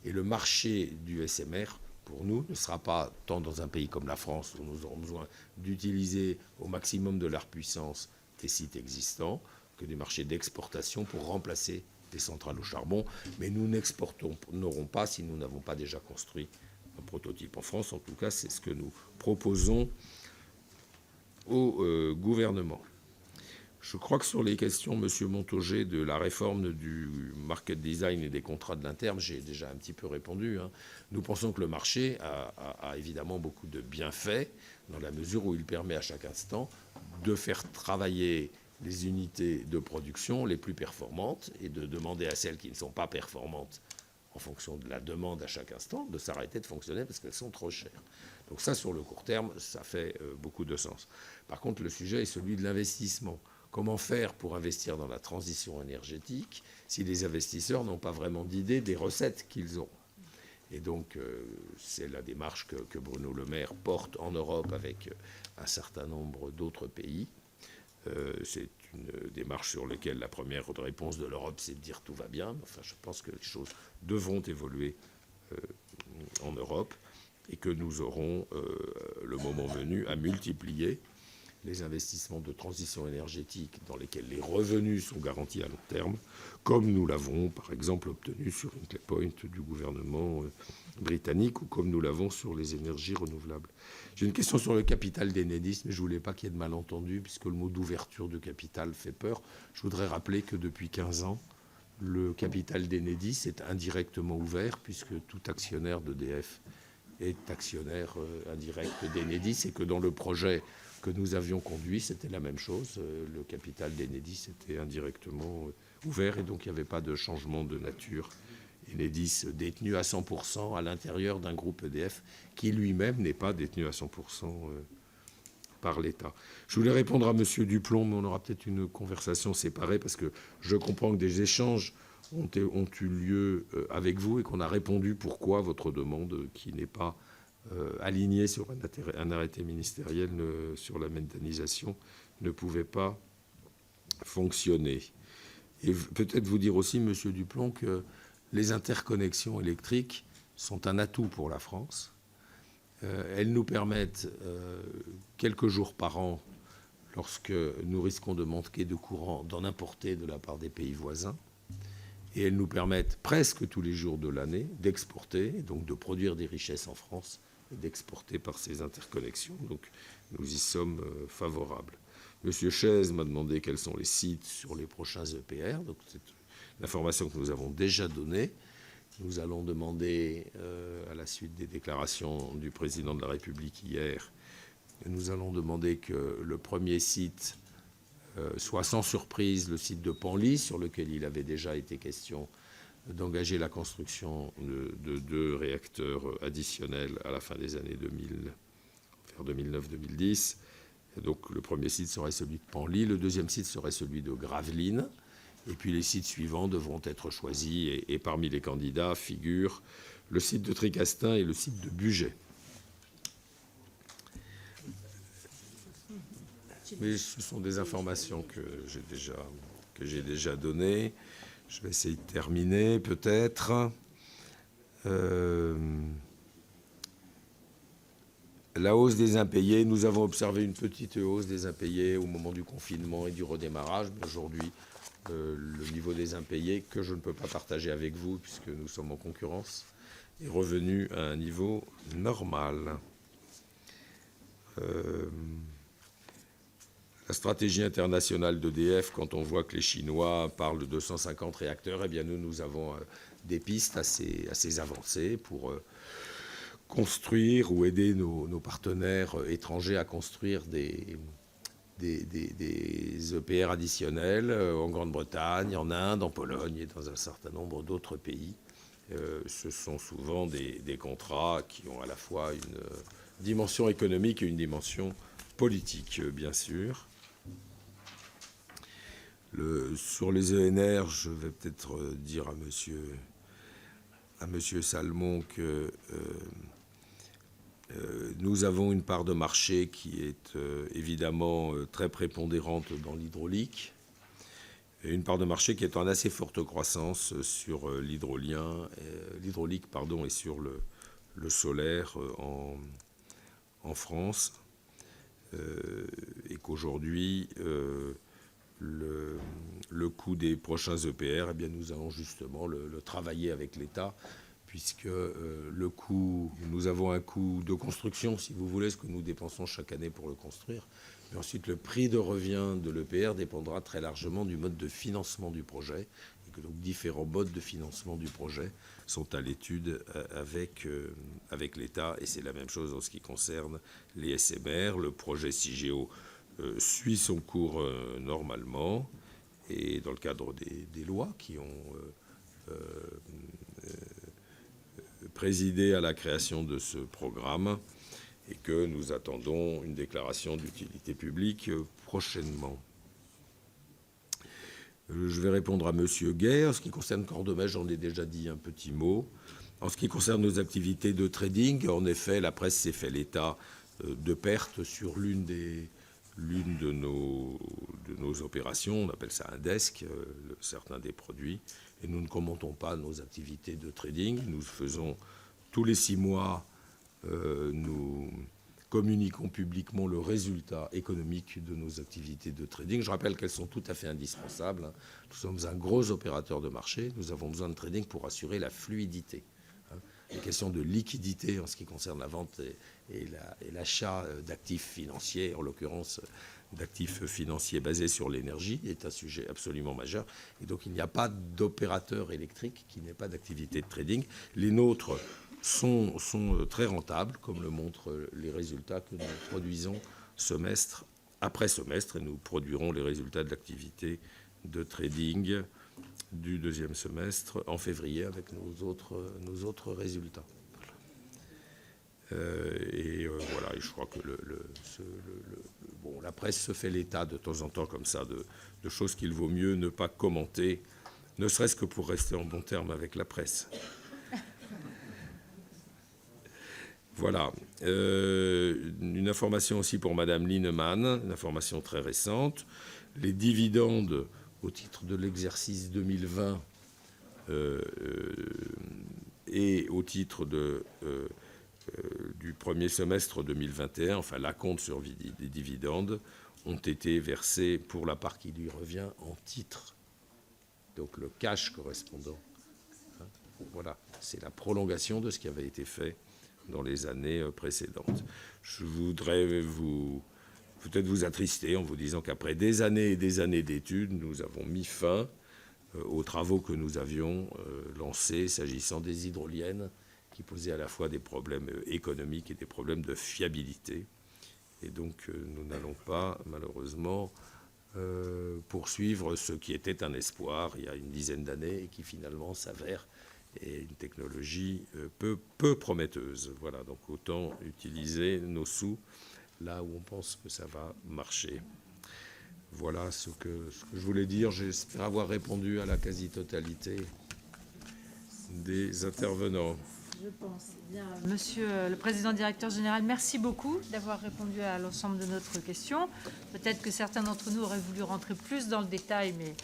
B: Et le marché du SMR, pour nous, ne sera pas tant dans un pays comme la France, où nous aurons besoin d'utiliser au maximum de leur puissance des sites existants, que des marchés d'exportation pour remplacer des centrales au charbon. Mais nous n'exporterons pas si nous n'avons pas déjà construit un prototype en France. En tout cas, c'est ce que nous proposons au gouvernement. Je crois que sur les questions, M. Montaugé, de la réforme du market design et des contrats de l'interne, j'ai déjà un petit peu répondu. Nous pensons que le marché a évidemment beaucoup de bienfaits, dans la mesure où il permet à chaque instant de faire travailler les unités de production les plus performantes et de demander à celles qui ne sont pas performantes, en fonction de la demande à chaque instant, de s'arrêter de fonctionner parce qu'elles sont trop chères. Donc ça, sur le court terme, ça fait beaucoup de sens. Par contre, le sujet est celui de l'investissement. Comment faire pour investir dans la transition énergétique si les investisseurs n'ont pas vraiment d'idée des recettes qu'ils auront? Et donc, c'est la démarche que Bruno Le Maire porte en Europe avec un certain nombre d'autres pays. C'est une démarche sur laquelle la première réponse de l'Europe, c'est de dire tout va bien. Enfin, je pense que les choses devront évoluer en Europe et que nous aurons, le moment venu, à multiplier les investissements de transition énergétique dans lesquels les revenus sont garantis à long terme, comme nous l'avons, par exemple, obtenu sur Hinkley Point du gouvernement britannique ou comme nous l'avons sur les énergies renouvelables. J'ai une question sur le capital d'Enedis, mais je ne voulais pas qu'il y ait de malentendus, puisque le mot d'ouverture de capital fait peur. Je voudrais rappeler que depuis 15 ans, le capital d'Enedis est indirectement ouvert, puisque tout actionnaire d'EDF est actionnaire indirect d'Enedis, et que dans le projet que nous avions conduit, c'était la même chose. Le capital d'Enedis était indirectement ouvert, et donc il n'y avait pas de changement de nature. Enedis détenu à 100% à l'intérieur d'un groupe EDF qui lui-même n'est pas détenu à 100% par l'État. Je voulais répondre à M. Duplomb, mais on aura peut-être une conversation séparée parce que je comprends que des échanges ont eu lieu avec vous et qu'on a répondu pourquoi votre demande, qui n'est pas alignée sur un arrêté ministériel sur la méthanisation, ne pouvait pas fonctionner. Et peut-être vous dire aussi, M. Duplomb, que les interconnexions électriques sont un atout pour la France. Elles nous permettent, quelques jours par an, lorsque nous risquons de manquer de courant, d'en importer de la part des pays voisins. Et elles nous permettent presque tous les jours de l'année d'exporter, donc de produire des richesses en France et d'exporter par ces interconnexions. Donc nous y sommes favorables. Monsieur Chaise m'a demandé quels sont les sites sur les prochains EPR. Donc c'est l'information que nous avons déjà donnée. Nous allons demander, à la suite des déclarations du président de la République hier, nous allons demander que le premier site soit sans surprise le site de Penly, sur lequel il avait déjà été question d'engager la construction de 2 réacteurs additionnels à la fin des années 2000, vers 2009-2010. Donc le premier site serait celui de Penly, le deuxième site serait celui de Gravelines. Et puis les sites suivants devront être choisis. Et parmi les candidats figurent le site de Tricastin et le site de Bugey. Mais ce sont des informations que j'ai déjà données. Je vais essayer de terminer, peut-être. La hausse des impayés. Nous avons observé une petite hausse des impayés au moment du confinement et du redémarrage. Mais aujourd'hui, le niveau des impayés, que je ne peux pas partager avec vous puisque nous sommes en concurrence, est revenu à un niveau normal. La stratégie internationale d'EDF, quand on voit que les Chinois parlent de 250 réacteurs, eh bien nous avons des pistes assez avancées pour construire ou aider nos partenaires étrangers à construire des EPR additionnels en Grande-Bretagne, en Inde, en Pologne et dans un certain nombre d'autres pays. Ce sont souvent des contrats qui ont à la fois une dimension économique et une dimension politique, bien sûr. Sur les ENR, je vais peut-être dire à monsieur Salmon que nous avons une part de marché qui est évidemment très prépondérante dans l'hydraulique, et une part de marché qui est en assez forte croissance sur l'hydraulique et sur le solaire en France, et qu'aujourd'hui le coût des prochains EPR, eh bien, nous allons justement le travailler avec l'État, puisque nous avons un coût de construction, si vous voulez, ce que nous dépensons chaque année pour le construire. Et ensuite, le prix de revient de l'EPR dépendra très largement du mode de financement du projet, et que donc différents modes de financement du projet sont à l'étude avec l'État. Et c'est la même chose en ce qui concerne les SMR. Le projet CIGEO suit son cours normalement, et dans le cadre des lois qui ont présidé à la création de ce programme, et que nous attendons une déclaration d'utilité publique prochainement. Je vais répondre à M. Guerre. En ce qui concerne Cordemais, j'en ai déjà dit un petit mot. En ce qui concerne nos activités de trading, en effet, la presse s'est fait l'état de pertes sur l'une de nos opérations, on appelle ça un desk, certains des produits, et nous ne commentons pas nos activités de trading. Nous faisons tous les 6 mois, nous communiquons publiquement le résultat économique de nos activités de trading. Je rappelle qu'elles sont tout à fait indispensables. Nous sommes un gros opérateur de marché, nous avons besoin de trading pour assurer la fluidité. Les questions de liquidité en ce qui concerne la vente et l'achat d'actifs financiers, en l'occurrence d'actifs financiers basés sur l'énergie, est un sujet absolument majeur. Et donc il n'y a pas d'opérateur électrique qui n'ait pas d'activité de trading. Les nôtres sont très rentables, comme le montrent les résultats que nous produisons semestre après semestre, et nous produirons les résultats de l'activité de trading du 2e semestre en février avec nos autres résultats. Et je crois que la presse se fait l'état de temps en temps comme ça de choses qu'il vaut mieux ne pas commenter, ne serait-ce que pour rester en bon terme avec la presse. Voilà. Une information aussi pour Madame Lienemann, une information très récente. Les dividendes au titre de l'exercice 2020 et au titre du premier semestre 2021, enfin l'acompte sur des dividendes, ont été versés pour la part qui lui revient en titre. Donc le cash correspondant. Voilà, c'est la prolongation de ce qui avait été fait dans les années précédentes. Je voudrais peut-être vous attrister en vous disant qu'après des années et des années d'études, nous avons mis fin aux travaux que nous avions lancés s'agissant des hydroliennes qui posaient à la fois des problèmes économiques et des problèmes de fiabilité. Et donc nous n'allons pas malheureusement poursuivre ce qui était un espoir il y a une dizaine d'années et qui finalement s'avère et une technologie peu prometteuse. Voilà, donc autant utiliser nos sous là où on pense que ça va marcher. Voilà ce que je voulais dire. J'espère avoir répondu à la quasi-totalité des intervenants.
A: Je pense bien. Monsieur le Président Directeur Général, merci beaucoup d'avoir répondu à l'ensemble de notre question. Peut-être que certains d'entre nous auraient voulu rentrer plus dans le détail, mais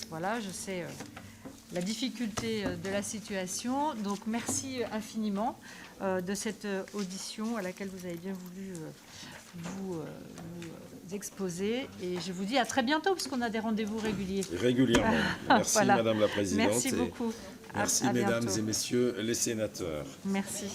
A: voilà, je sais la difficulté de la situation. Donc merci infiniment de cette audition à laquelle vous avez bien voulu vous exposer. Et je vous dis à très bientôt, parce qu'on a des rendez-vous réguliers.
B: Régulièrement. Merci
A: Voilà.
B: Madame la Présidente.
A: Merci beaucoup.
B: Merci
A: À
B: Mesdames
A: bientôt.
B: et Messieurs les sénateurs.
A: Merci.